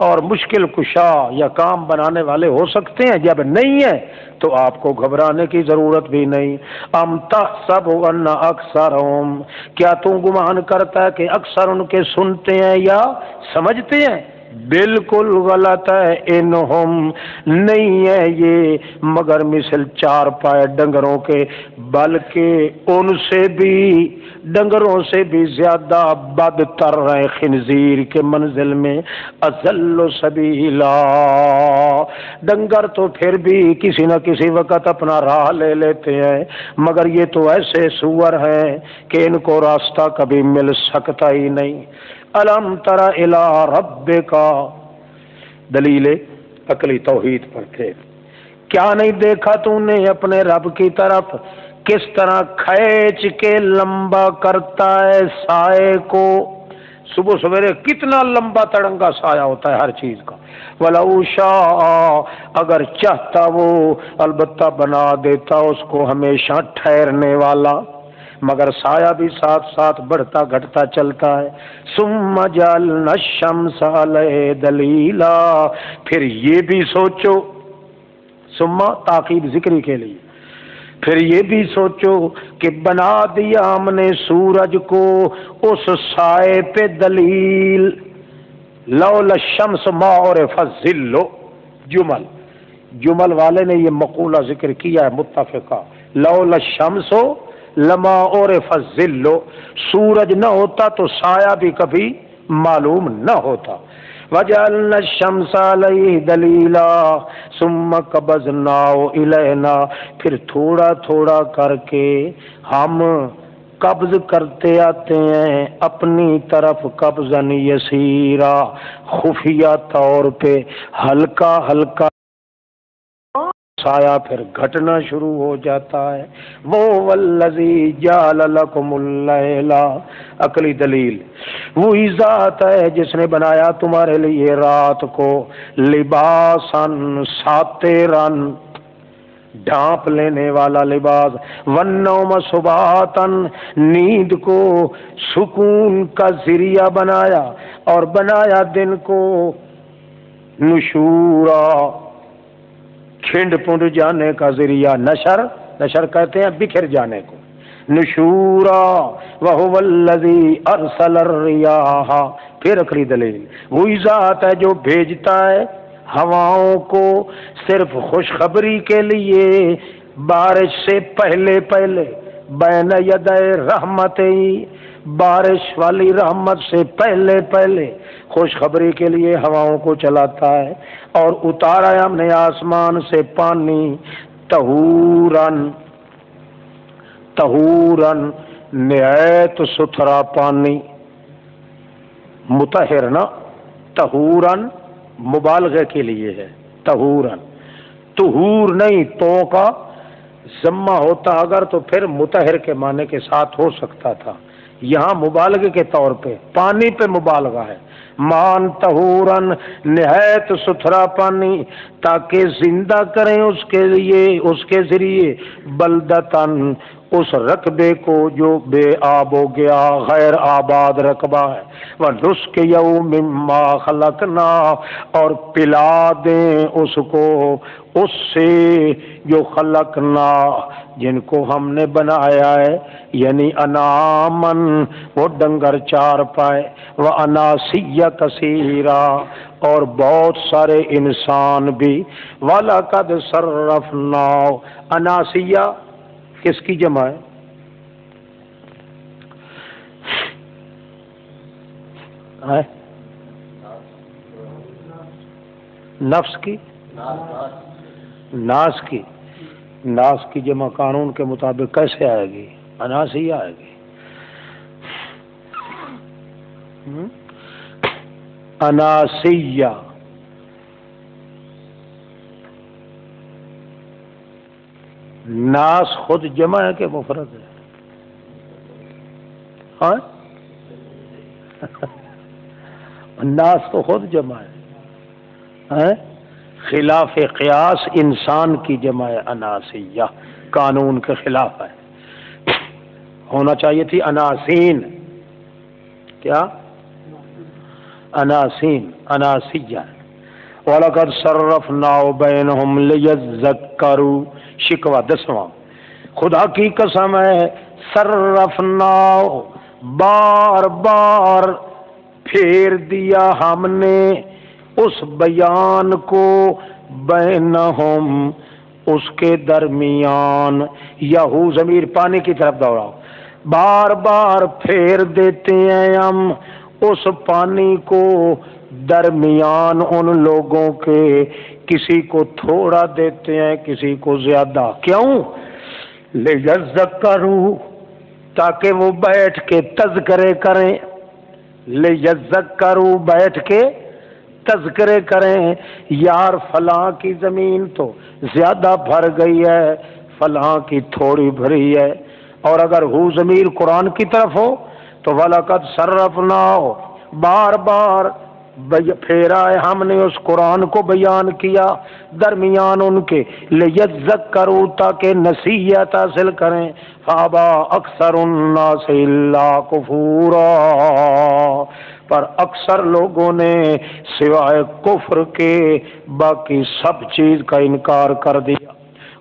اور مشکل کشا یا کام بنانے والے ہو سکتے ہیں؟ جب نہیں ہے تو آپ کو گھبرانے کی ضرورت بھی نہیں۔ ام تحسب ان اکثرهم، کیا تو گمان کرتا ہے کہ اکثر ان کے سنتے ہیں یا سمجھتے ہیں؟ بالکل غلط ہے، انہم نہیں ہے یہ مگر مثل چار پائے ڈنگروں کے، بلکہ ان سے بھی ڈنگروں سے بھی زیادہ بدتر ہے خنزیر کے منزل میں، اضل سبیلا، ڈنگر تو پھر بھی کسی نہ کسی وقت اپنا راہ لے لیتے ہیں، مگر یہ تو ایسے سور ہیں کہ ان کو راستہ کبھی مل سکتا ہی نہیں۔ الم تر الی ربک، دلیل عقلی توحید پر تھے، کیا نہیں دیکھا تو نے اپنے رب کی طرف کس طرح کھینچ کے لمبا کرتا ہے سائے کو، صبح سویرے کتنا لمبا تڑنگا سایہ ہوتا ہے ہر چیز کا۔ وَلَوْ شَاءَ، اگر چاہتا وہ البتہ بنا دیتا اس کو ہمیشہ ٹھہرنے والا، مگر سایہ بھی ساتھ ساتھ بڑھتا گھٹتا چلتا ہے۔ ثُمَّ جَعَلْنَا الشَّمْسَ عَلَيْهِ دَلِيلًا، پھر یہ بھی سوچو، ثم تاکید ذکری کے لیے، پھر یہ بھی سوچو کہ بنا دیا ہم نے سورج کو اس سائے پہ دلیل، لولا الشمس ما عرف الظل، جمل والے نے یہ مقولہ ذکر کیا ہے متفقہ، لولا الشمس لما عرف الظل، سورج نہ ہوتا تو سایہ بھی کبھی معلوم نہ ہوتا۔ وَجَعَلْنَا الشَّمْسَ عَلَيْهِ دَلِيلًا ثُمَّ قَبَضْنَاهُ إِلَيْنَا، پھر تھوڑا تھوڑا کر کے ہم قبض کرتے آتے ہیں اپنی طرف، قبضاً یسیرا، خفیہ طور پہ، ہلکا ہلکا سایہ پھر گھٹنا شروع ہو جاتا ہے۔ وہ والذی جعل لکم اللیل، عقلی دلیل، وہی ذات ہے جس نے بنایا تمہارے لیے رات کو، لباسن ساترن، ڈھانپ لینے والا لباس، والنوم سباتن، نیند کو سکون کا ذریعہ بنایا، اور بنایا دن کو نشورا، کھنڈ پنڈ جانے کا ذریعہ، نشر کہتے ہیں بکھر جانے کو، نشورا، وَهُوَ الَّذِي أَرْسَلَ الرِّيَاحَ، پھر عقلی دلیل، وہی ذات ہے جو بھیجتا ہے ہواؤں کو صرف خوشخبری کے لیے، بارش سے پہلے پہلے، بین یدے رحمت، بارش والی رحمت سے پہلے پہلے خوشخبری کے لیے ہواؤں کو چلاتا ہے، اور اتارا ہم نے آسمان سے پانی، طہورن نہایت ستھرا پانی، مطہر نا، طہورن مبالغہ کے لیے ہے، طہورن، طہور نہیں، تو کا ضمہ ہوتا اگر تو پھر مطہر کے معنی کے ساتھ ہو سکتا تھا، یہاں مبالغے کے طور پہ پانی پہ مبالغہ ہے، مان طہورن نہایت ستھرا پانی، تاکہ زندہ کریں اس کے لیے، اس کے ذریعے، بلدتن، اس رقبے کو جو بے آب ہو گیا، غیر آباد رقبہ ہے، وَنُسْقِيَهُ مِمَّا خَلَقْنَا، اور پلا دیں اس کو اس سے جو خلقنا، جن کو ہم نے بنایا ہے، یعنی انعامن، وہ ڈنگر چار پائے، وَأَنَاسِيَّ كَثِيرًا، اور بہت سارے انسان بھی وَلَقَدْ صَرَّفْنَا اناسیہ کس کی جمع ہے؟ نفس کی، ناس کی، ناس کی جمع قانون کے مطابق کیسے آئے گی؟ اناسیہ آئے گی۔ اناسیہ ناس خود جمع ہے کہ مفرد ہے؟ ہاں ناس تو خود جمع ہے، خلاف قیاس انسان کی جمع ہے اناسیہ، قانون کے خلاف ہے، ہونا چاہیے تھی اناسین، کیا؟ اناسین، اناسیہ۔ وَلَقَدْ صَرَّفْنَا بَيْنَهُمْ لِيَذَّكَّرُوا، شکوہ 10واں، خدا کی قسم ہے صرفنا، بار بار پھیر دیا ہم نے اس بیان کو، بینہم اس کے درمیان، یہو ضمیر پانی کی طرف دوڑاؤ، بار بار پھیر دیتے ہیں ہم اس پانی کو درمیان ان لوگوں کے، کسی کو تھوڑا دیتے ہیں کسی کو زیادہ، کیوں؟ لیذکروا، تاکہ وہ بیٹھ کے تذکرے کریں، لیذکروا بیٹھ کے تذکرے کریں، یار فلاں کی زمین تو زیادہ بھر گئی ہے، فلاں کی تھوڑی بھری ہے، اور اگر ہو ضمیر قرآن کی طرف ہو تو وَلَقَدْ صَرَّفْنَا، بار بار پھیرا ہے ہم نے اس قرآن کو بیان کیا درمیان ان کے، لیذکروا تاکہ نصیحت حاصل کریں، فَأَبَىٰ أَكْثَرُ النَّاسِ إِلَّا كُفُورًا، پر اکثر لوگوں نے سوائے کفر کے باقی سب چیز کا انکار کر دیا۔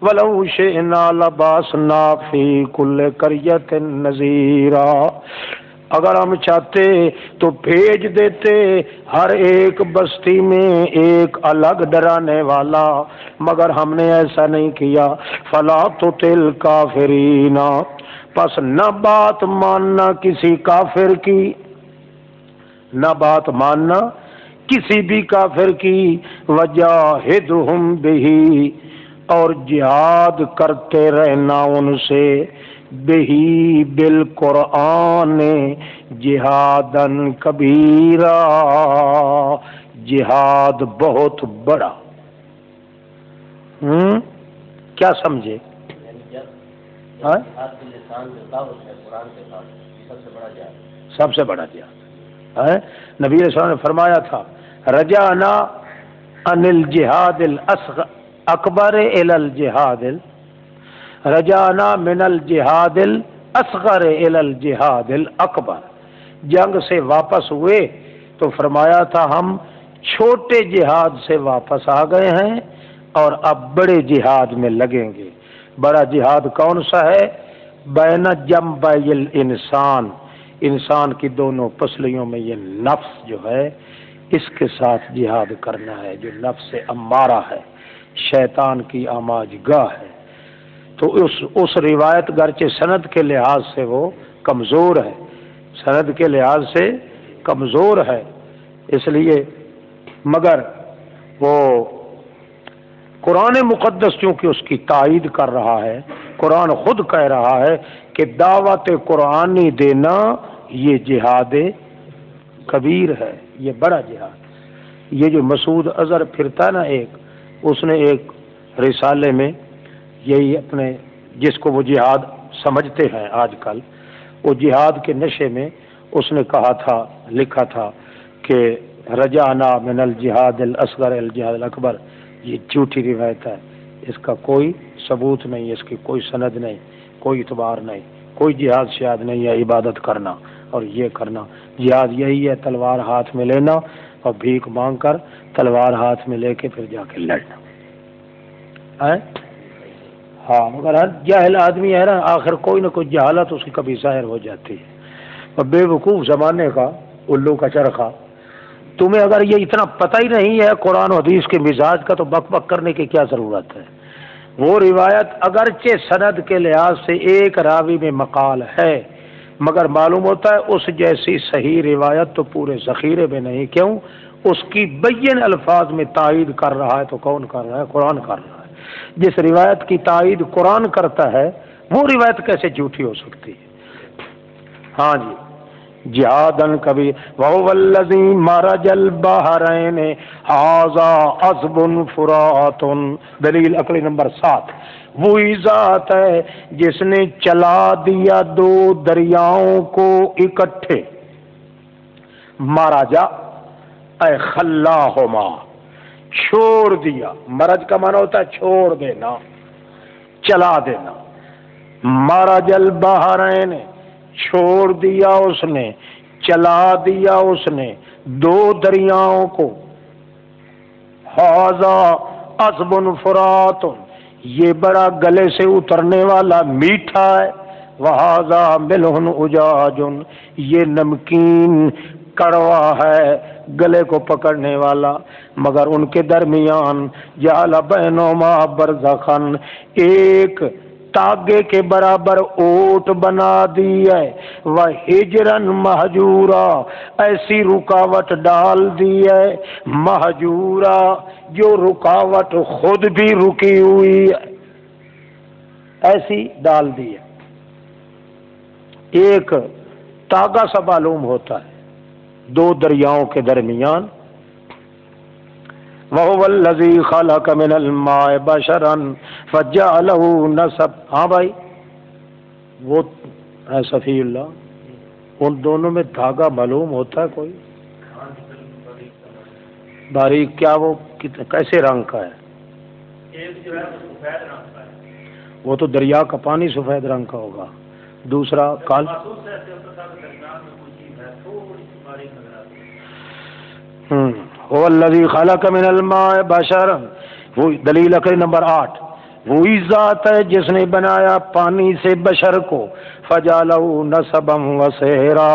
وَلَوْ شِئْنَا لَبَعَثْنَا فِي كُلِّ قَرْيَةٍ نَذِيرًا، اگر ہم چاہتے تو بھیج دیتے ہر ایک بستی میں ایک الگ ڈرانے والا، مگر ہم نے ایسا نہیں کیا۔ فَلَا تُطِعِ الْكَافِرِينَ، پس نہ بات ماننا کسی کافر کی، نہ بات ماننا کسی بھی کافر کی، وَجَاهِدْهُمْ بِهِ، اور جہاد کرتے رہنا ان سے، بہی بالقرآن جہادن کبیرا، جہاد بہت بڑا۔ کیا سمجھے؟ سب سے بڑا جہاد نبی علیہ السلام نے فرمایا تھا، رجعنا عن الجہاد الاکبر الى الجہاد، رجعنا من الجہاد الاصغر الى الجہاد الاکبر، جنگ سے واپس ہوئے تو فرمایا تھا ہم چھوٹے جہاد سے واپس آ گئے ہیں اور اب بڑے جہاد میں لگیں گے۔ بڑا جہاد کون سا ہے؟ بین جنبی الانسان، انسان کی دونوں پسلیوں میں یہ نفس جو ہے اس کے ساتھ جہاد کرنا ہے، جو نفس امارہ ہے، شیطان کی آماج گاہ ہے۔ تو اس روایت گرچہ سند کے لحاظ سے وہ کمزور ہے، سند کے لحاظ سے کمزور ہے، اس لیے مگر وہ قرآن مقدس چونکہ اس کی تائید کر رہا ہے، قرآن خود کہہ رہا ہے کہ دعوت قرآنی دینا یہ جہاد کبیر ہے، یہ بڑا جہاد۔ یہ جو مسعود اظہر پھرتا نا ایک، اس نے ایک رسالے میں یہی اپنے جس کو وہ جہاد سمجھتے ہیں آج کل، وہ جہاد کے نشے میں اس نے کہا تھا، لکھا تھا کہ رجعنا من الجہاد الاصغر الجہاد الاکبر، یہ جھوٹی روایت ہے، اس کا کوئی ثبوت نہیں، اس کی کوئی سند نہیں، کوئی اعتبار نہیں، کوئی جہاد شہاد نہیں ہے عبادت کرنا اور یہ کرنا۔ جہاد یہی ہے تلوار ہاتھ میں لینا اور بھیک مانگ کر تلوار ہاتھ میں لے کے پھر جا کے لڑنا ہے۔ ہاں مگر ہر جاہل آدمی ہے نا، آخر کوئی نہ کوئی جہالت اس کی کبھی ظاہر ہو جاتی ہے، اور بے وقوف زمانے کا الو کا چرخا تمہیں اگر یہ اتنا پتہ ہی نہیں ہے قرآن و حدیث کے مزاج کا تو بک بک کرنے کی کیا ضرورت ہے؟ وہ روایت اگرچہ سند کے لحاظ سے ایک راوی میں مقال ہے، مگر معلوم ہوتا ہے اس جیسی صحیح روایت تو پورے ذخیرے میں نہیں۔ کیوں؟ اس کی بین الفاظ میں تائید کر رہا ہے تو کون کر رہا ہے؟ قرآن کر رہا ہے۔ جس روایت کی تائید قرآن کرتا ہے وہ روایت کیسے جھوٹی ہو سکتی ہے؟ ہاں جی، جہادن کبھی وَهُوَ الَّذِي مَرَجَ الْبَحْرَيْنِ هَٰذَا عَذْبٌ فُرَاتٌ۔ دلیل عقلی نمبر 7، وہی ذات ہے جس نے چلا دیا دو دریاؤں کو اکٹھے، مراجا اے خلاہما، چھوڑ دیا۔ مرج کا معنی ہوتا ہے چھوڑ دینا، چلا دینا۔ مرج البحرین، چھوڑ دیا اس نے، چلا دیا اس نے دو دریاؤں کو، ھذا عذب فرات، یہ بڑا گلے سے اترنے والا میٹھا ہے، وھذا ملح اجاج، یہ نمکین کڑوا ہے گلے کو پکڑنے والا، مگر ان کے درمیان جعل بینہما برزخا، ایک تاگے کے برابر اوٹ بنا دی ہے، وحجرا مہجورا، ایسی رکاوٹ ڈال دی ہے، مہجورا جو رکاوٹ خود بھی رکی ہوئی ہے، ایسی ڈال دی ہے۔ ایک تاگا سا معلوم ہوتا ہے دو دریاؤں کے درمیان۔ وَهُوَ الَّذِي خَلَقَ مِنَ الْمَاءِ بَشَرًا فَجَعَلَهُ نَسَبًا۔ ہاں بھائی، وہ اے صفی اللہ، ان دونوں میں دھاگا معلوم ہوتا ہے کوئی؟ باریک کیا وہ کیسے رنگ کا ہے؟ ایک جو ہے وہ سفید رنگ کا ہے، وہ تو دریا کا پانی سفید رنگ کا ہوگا، دوسرا کال۔ هو الذی خلق من الماء بشرا، وہ دلیل عقلی نمبر 8، وہی ذات ہے جس نے بنایا پانی سے بشر کو، فجعلہ نسبا وسحرا،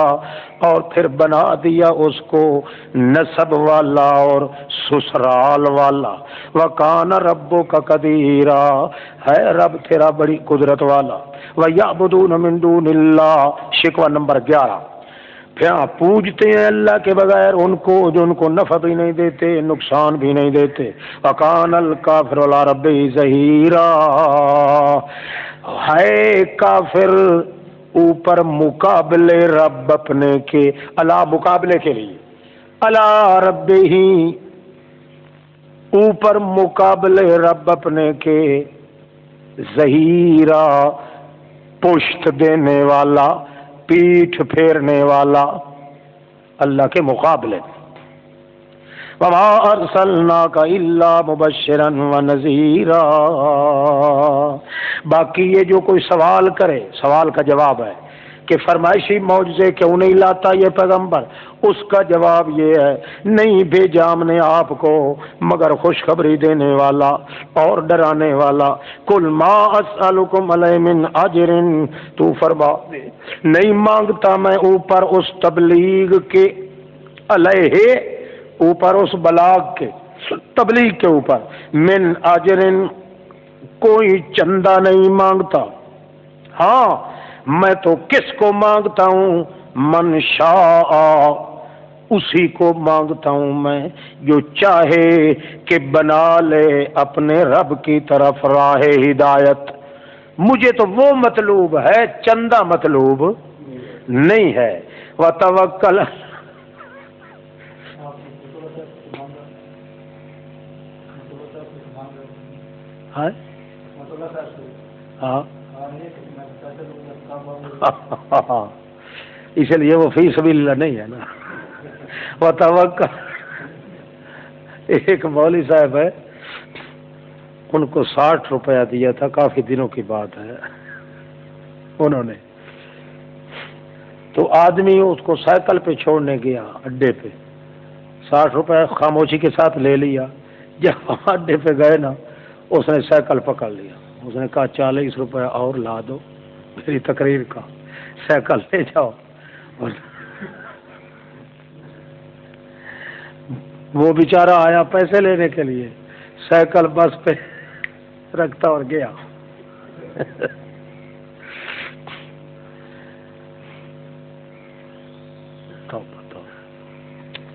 اور پھر بنا دیا اس کو نسب والا اور سسرال والا، وکان ربک قدیرا، ہے رب تیرا بڑی قدرت والا، ویعبدون من دون اللہ، شکوہ نمبر 11، پھر پوجتے ہیں اللہ کے بغیر ان کو جو ان کو نفع بھی نہیں دیتے نقصان بھی نہیں دیتے۔ وَقَانَ الْكَافِرُ عَلَىٰ رَبِّهِ ظَهِيرًا، ہے کافر اوپر مقابلے رب اپنے کے، اللہ مقابلے کے لیے، عَلَىٰ رَبِّهِ اوپر مقابلے رب اپنے کے، ظہیرا پشت دینے والا، پیٹھ پھیرنے والا اللہ کے مقابلے۔ وَمَا أَرْسَلْنَاكَ إِلَّا مُبَشِّرًا وَنَذِيرًا، باقی یہ جو کوئی سوال کرے، سوال کا جواب ہے کہ فرمائشی معجزے کیوں نہیں لاتا یہ پیغمبر، اس کا جواب یہ ہے نہیں بھیجا ہم نے آپ کو مگر خوشخبری دینے والا اور ڈرانے والا۔ قُلْ مَا أَسْأَلُكُمْ عَلَيْهِ مِنْ أَجْرٍ، تو فرما دے نہیں مانگتا میں اوپر اس تبلیغ کے، علیہ اوپر اس بلاغ کے، تبلیغ کے اوپر، من اجرن کوئی چندہ نہیں مانگتا، ہاں میں تو کس کو مانگتا ہوں، من شاء، اسی کو مانگتا ہوں میں جو چاہے کہ بنا لے اپنے رب کی طرف راہ ہدایت، مجھے تو وہ مطلوب ہے، چندہ مطلوب نہیں ہے۔ وتوکل، ہاں اس لیے وہ فی سبیل اللہ نہیں ہے نا۔ وتوکل، ایک مولوی صاحب ہے ان کو 60 روپیہ دیا تھا، کافی دنوں کی بات ہے، انہوں نے تو آدمی اس کو سائیکل پہ چھوڑنے گیا اڈے پہ، 60 روپے خاموشی کے ساتھ لے لیا، جب اڈے پہ گئے نا اس نے سائیکل پکڑ لیا، اس نے کہا 40 روپے اور لا دو میری تقریر کا، سائیکل لے جاؤ۔ وہ بیچارہ آیا پیسے لینے کے لیے، سائیکل بس پہ رکھتا اور گیا۔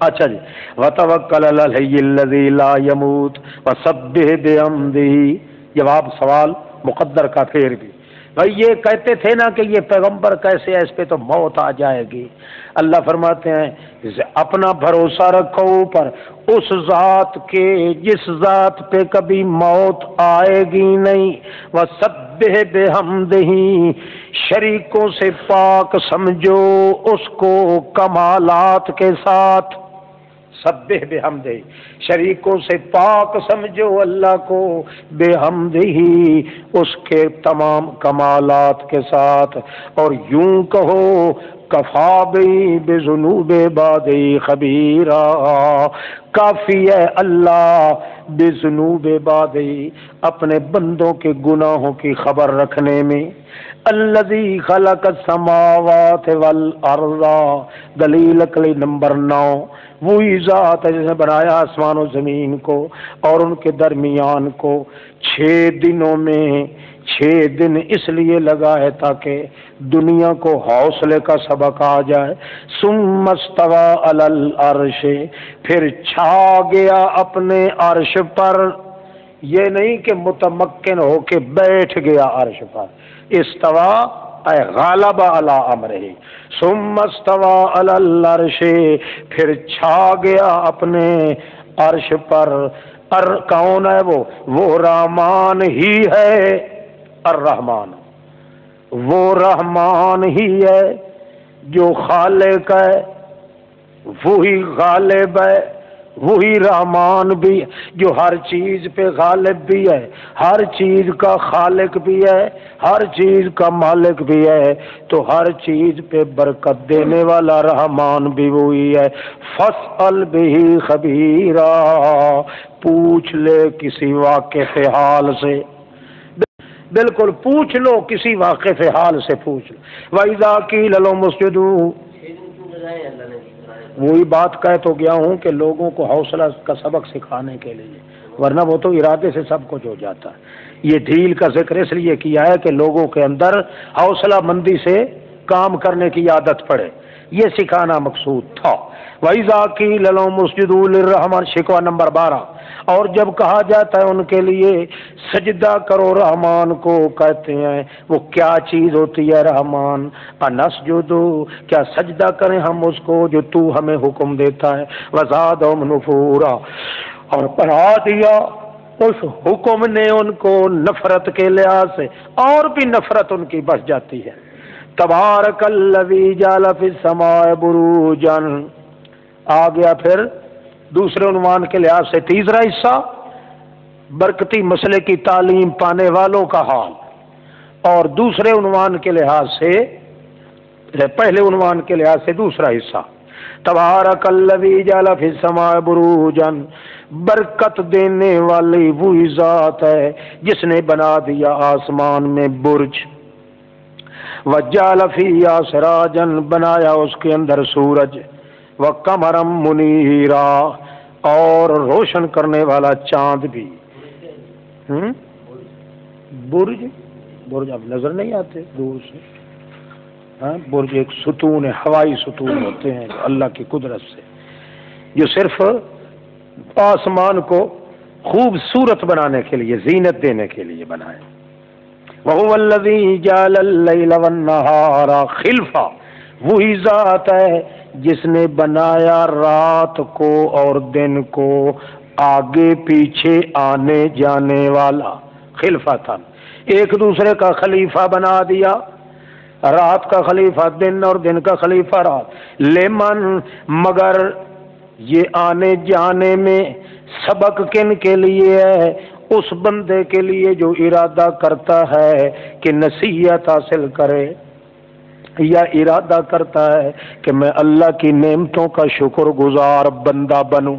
اچھا جی، وَتَوَكَّلْ عَلَى الْحَيِّ الَّذِي لَا يَمُوتُ وَسَبِّحْ بِحَمْدِهِ۔ جواب سوال مقدر کا پھر بھی، بھائی یہ کہتے تھے نا کہ یہ پیغمبر کیسے ہے، اس پہ تو موت آ جائے گی۔ اللہ فرماتے ہیں اپنا بھروسہ رکھو اوپر اس ذات کے جس ذات پہ کبھی موت آئے گی نہیں۔ وَسَبِّحْ بِحَمْدِهِ، شریکوں سے پاک سمجھو اس کو کمالات کے ساتھ۔ سبح بحمدہ، شریکوں سے پاک سمجھو اللہ کو، بحمدہ اس کے تمام کمالات کے ساتھ، اور یوں کہو کفا بی بذنوب عبادی خبیرا، کافی ہے اللہ بذنوب عبادی اپنے بندوں کے گناہوں کی خبر رکھنے میں۔ الذی خلق السماوات والارض، دلیل عقلی نمبر 9، وہی ذات ہے جس نے بنایا آسمان و زمین کو اور ان کے درمیان کو 6 دنوں میں۔ 6 دن اس لیے لگا ہے تاکہ دنیا کو حوصلے کا سبق آ جائے۔ ثم استوى علی العرش، پھر چھا گیا اپنے عرش پر، یہ نہیں کہ متمکن ہو کے بیٹھ گیا عرش پر، استوا اے غالب علی امرہ، ثم استوى علی العرش، پھر چھا گیا اپنے عرش پر۔ کون ہے وہ رحمان ہی ہے، الرحمان، وہ رحمان ہی ہے جو خالق ہے، وہی غالب ہے، وہی رحمان بھی جو ہر چیز پہ غالب بھی ہے، ہر چیز کا خالق بھی ہے، ہر چیز کا مالک بھی ہے، تو ہر چیز پہ برکت دینے والا رحمان بھی وہی ہے۔ فاسأل بہ خبیرا، پوچھ لے کسی واقف حال سے، بالکل پوچھ لو کسی واقف حال سے پوچھ لو۔ وَإِذَا قِيلَ لَهُمُ اسْجُدُوا، وہی بات کہہ تو گیا ہوں کہ لوگوں کو حوصلہ کا سبق سکھانے کے لیے، ورنہ وہ تو ارادے سے سب کچھ ہو جاتا ہے۔ یہ ڈھیل کا ذکر اس لیے کیا ہے کہ لوگوں کے اندر حوصلہ مندی سے کام کرنے کی عادت پڑے، یہ سکھانا مقصود تھا۔ وَإِذَا قِيلَ لَهُمُ اسْجُدُوا لِلرَّحْمَنِ، شکوہ نمبر 12، اور جب کہا جاتا ہے ان کے لیے سجدہ کرو رحمان کو، کہتے ہیں وہ کیا چیز ہوتی ہے رحمان؟ انسجد، کیا سجدہ کریں ہم اس کو جو تو ہمیں حکم دیتا ہے؟ وزادہم نفورا، اور بڑھا دیا اس حکم نے ان کو نفرت کے لحاظ سے، اور بھی نفرت ان کی بڑھ جاتی ہے۔ تبارک الذی جعل فی السماء بروجا، آ گیا پھر دوسرے عنوان کے لحاظ سے تیسرا حصہ، برکتی مسئلے کی تعلیم پانے والوں کا حال، اور دوسرے عنوان کے لحاظ سے، پہلے عنوان کے لحاظ سے دوسرا حصہ، تبارک الذی جعل فی السماء بروجا، برکت دینے والی وہی ذات ہے جس نے بنا دیا آسمان میں برج، وجعل فیہا سراجا، بنایا اس کے اندر سورج، وقمرا منیرا، اور روشن کرنے والا چاند بھی۔ برج اب نظر نہیں آتے دور سے، برج ایک ستون ہے، ہوائی ستون ہوتے ہیں اللہ کی قدرت سے، جو صرف آسمان کو خوبصورت بنانے کے لیے، زینت دینے کے لیے بنائے۔ وَهُوَ الَّذِي جَعَلَ اللَّيْلَ وَالنَّهَارَ خِلْفًا، وہی ذات ہے جس نے بنایا رات کو اور دن کو آگے پیچھے آنے جانے والا، خلفتاً، ایک دوسرے کا خلیفہ بنا دیا، رات کا خلیفہ دن اور دن کا خلیفہ رات، لیمن، مگر یہ آنے جانے میں سبق کن کے لیے ہے؟ اس بندے کے لیے جو ارادہ کرتا ہے کہ نصیحت حاصل کرے، یا ارادہ کرتا ہے کہ میں اللہ کی نعمتوں کا شکر گزار بندہ بنوں۔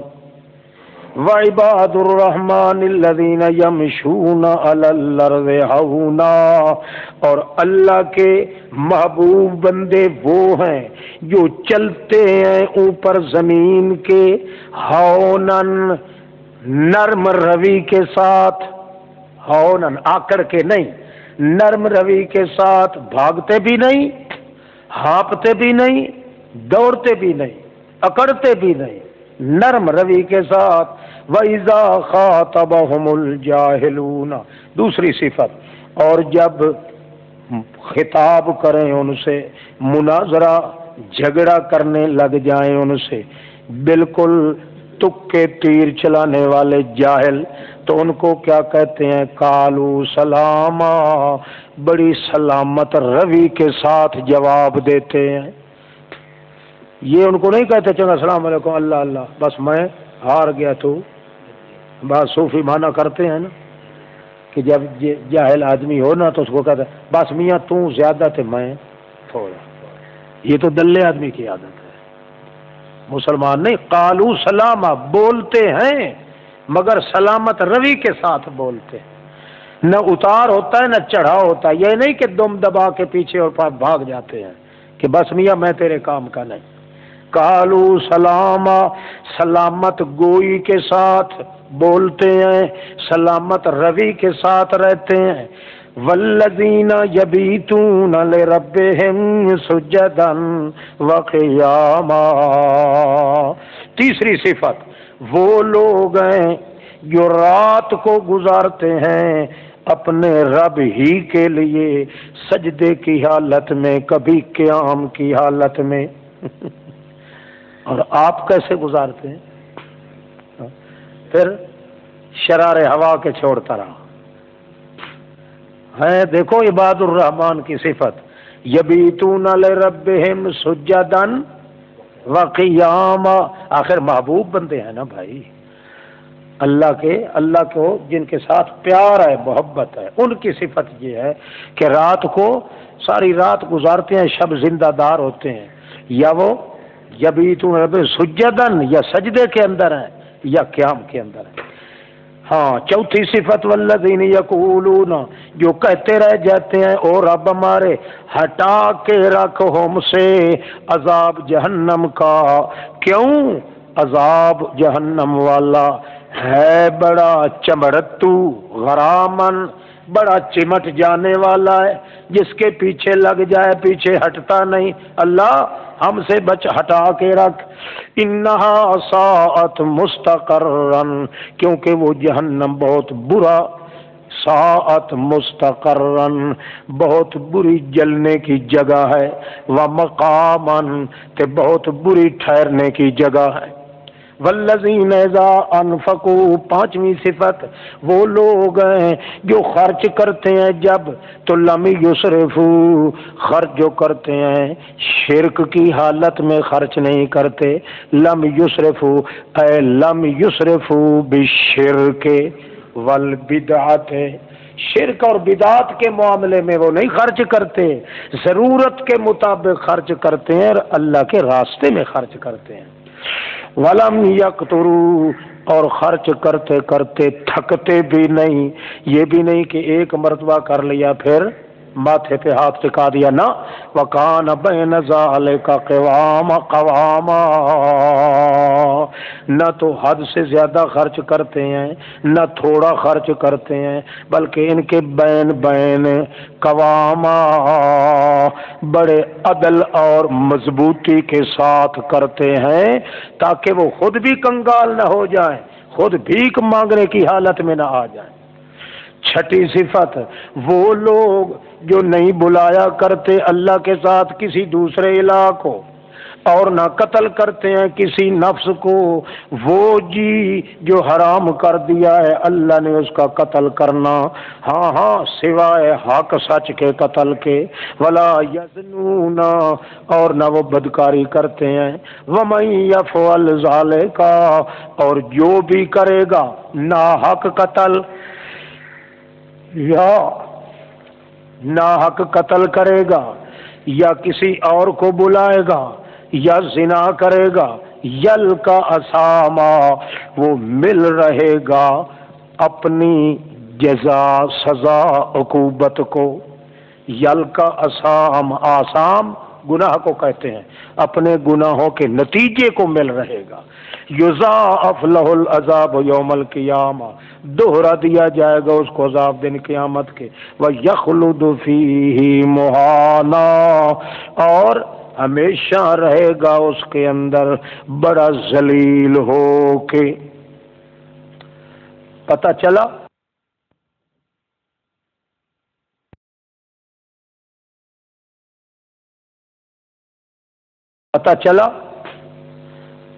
وعباد الرحمن الذین یمشون علی الارض ہونا، اور اللہ کے محبوب بندے وہ ہیں جو چلتے ہیں اوپر زمین کے ہونن، نرم روی کے ساتھ، ہونن آکڑ کے نہیں، نرم روی کے ساتھ، بھاگتے بھی نہیں، ہانپتے بھی نہیں، دوڑتے بھی نہیں، اکڑتے بھی نہیں، نرم روی کے ساتھ۔ وَإِذَا خَاطَبَهُمُ الْجَاهِلُونَ، دوسری صفت، اور جب خطاب کریں ان سے، مناظرہ جھگڑا کرنے لگ جائیں ان سے، بالکل تکے تیر چلانے والے جاہل، تو ان کو کیا کہتے ہیں؟ قالوا سلاما، بڑی سلامت روی کے ساتھ جواب دیتے ہیں۔ یہ ان کو نہیں کہتے چنگا السلام علیکم اللہ اللہ بس میں ہار گیا، تو بات صوفی مانا کرتے ہیں نا کہ جب جاہل آدمی ہو نا تو اس کو کہتا ہے بس میاں تو زیادہ تھے میں تھوڑا، یہ تو دلے آدمی کی عادت ہے، مسلمان نہیں۔ قالوا سلاما، بولتے ہیں مگر سلامت روی کے ساتھ بولتے ہیں، نہ اتار ہوتا ہے نہ چڑھاؤ ہوتا ہے، یہ نہیں کہ دم دبا کے پیچھے اور بھاگ جاتے ہیں کہ بس میاں میں تیرے کام کا نہیں۔ قالوا سلاما، سلامت گوئی کے ساتھ بولتے ہیں، سلامت روی کے ساتھ رہتے ہیں۔ والذین یبیتون لربہم سجدا وقیاما، تیسری صفت، وہ لوگ ہیں جو رات کو گزارتے ہیں اپنے رب ہی کے لیے سجدے کی حالت میں، کبھی قیام کی حالت میں۔ اور آپ کیسے گزارتے ہیں؟ پھر شرار ہوا کے چھوڑتا رہا ہے۔ دیکھو عباد الرحمن کی صفت، یبیتون لربہم سجدا وقیاما، آخر محبوب بندے ہیں نا بھائی اللہ کو جن کے ساتھ پیار ہے، محبت ہے، ان کی صفت یہ ہے کہ رات کو ساری رات گزارتے ہیں، شب زندہ دار ہوتے ہیں، یا وہ یبیتون ربہم سجدن، یا سجدے کے اندر ہیں یا قیام کے اندر ہیں۔ ہاں، چوتھی صفت، والذین یقولون، جو کہتے رہ جاتے ہیں او رب ہمارے ہٹا کے رکھ ہم سے عذاب جہنم کا، کیوں؟ عذاب جہنم والا ہے بڑا چمڑتو، غرامن، بڑا چمٹ جانے والا ہے، جس کے پیچھے لگ جائے پیچھے ہٹتا نہیں۔ اللہ ہم سے بچ، ہٹا کے رکھ۔ انہا ساعت مستقرن، کیونکہ وہ جہنم بہت برا، ساعت مستقرن، بہت بری جلنے کی جگہ ہے، ومقامن، تے بہت بری ٹھہرنے کی جگہ ہے۔ والذین اذا انفقوا، پانچویں صفت، وہ لوگ ہیں جو خرچ کرتے ہیں جب، تو لم یسرفوا، خرچ جو کرتے ہیں شرک کی حالت میں خرچ نہیں کرتے، لم یسرفوا اے لم یسرفوا بالشرک والبدعت، شرک اور بدعت کے معاملے میں وہ نہیں خرچ کرتے، ضرورت کے مطابق خرچ کرتے ہیں اور اللہ کے راستے میں خرچ کرتے ہیں۔ ولم یقتروا، اور خرچ کرتے کرتے تھکتے بھی نہیں، یہ بھی نہیں کہ ایک مرتبہ کر لیا پھر ماتھے پہ ہاتھ ٹکا دیا، نہ، وکان بین ذالک قواما، نہ تو حد سے زیادہ خرچ کرتے ہیں نہ تھوڑا خرچ کرتے ہیں، بلکہ ان کے بین بین قواما، بڑے عدل اور مضبوطی کے ساتھ کرتے ہیں تاکہ وہ خود بھی کنگال نہ ہو جائیں، خود بھیک مانگنے کی حالت میں نہ آ جائیں۔ چھٹی صفت، وہ لوگ جو نہیں بلایا کرتے اللہ کے ساتھ کسی دوسرے الہ کو، اور نہ قتل کرتے ہیں کسی نفس کو، وہ جی جو حرام کر دیا ہے اللہ نے اس کا قتل کرنا، ہاں ہاں سوائے حق سچ کے قتل کے، ولا یزنون، اور نہ وہ بدکاری کرتے ہیں، ومن یفعل ذلک، اور جو بھی کرے گا ناحق قتل یا ناحق قتل کرے گا، یا کسی اور کو بلائے گا، یا زنا کرے گا، یلقا اساما، وہ مل رہے گا اپنی جزا سزا عقوبت کو. یلقا اسام، آسام گناہ کو کہتے ہیں، اپنے گناہوں کے نتیجے کو مل رہے گا. یضاعف لہ العذاب یوم القیامہ، دوہرا دیا جائے گا اس کو عذاب دن قیامت کے. وَيَخْلُدُ فِيهِ مُهَانًا، اور ہمیشہ رہے گا اس کے اندر بڑا ذلیل ہو کے. پتہ چلا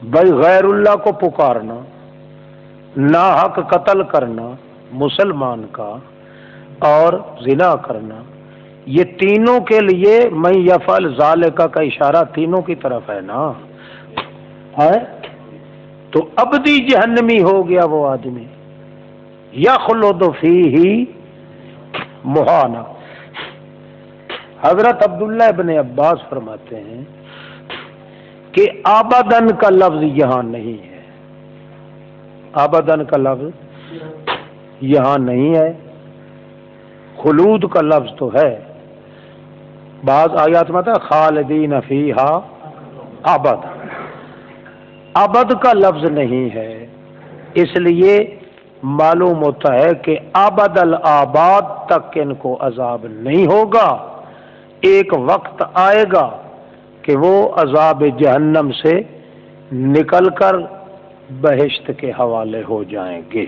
بھائی غیر اللہ کو پکارنا، ناحق قتل کرنا مسلمان کا، اور زنا کرنا، یہ تینوں کے لیے من یفعل ذالک کا اشارہ تینوں کی طرف ہے نا. ہے تو ابدی جہنمی ہو گیا وہ آدمی. یخلد فیہ مہانا. حضرت عبداللہ ابن عباس فرماتے ہیں کہ آبادن کا لفظ یہاں نہیں ہے، آبادن کا لفظ یہاں نہیں ہے، خلود کا لفظ تو ہے. بعض آیات میں آتا ہے خالدین فیہا ابد، ابد کا لفظ نہیں ہے. اس لیے معلوم ہوتا ہے کہ ابد الآباد تک ان کو عذاب نہیں ہوگا. ایک وقت آئے گا کہ وہ عذاب جہنم سے نکل کر بہشت کے حوالے ہو جائیں گے.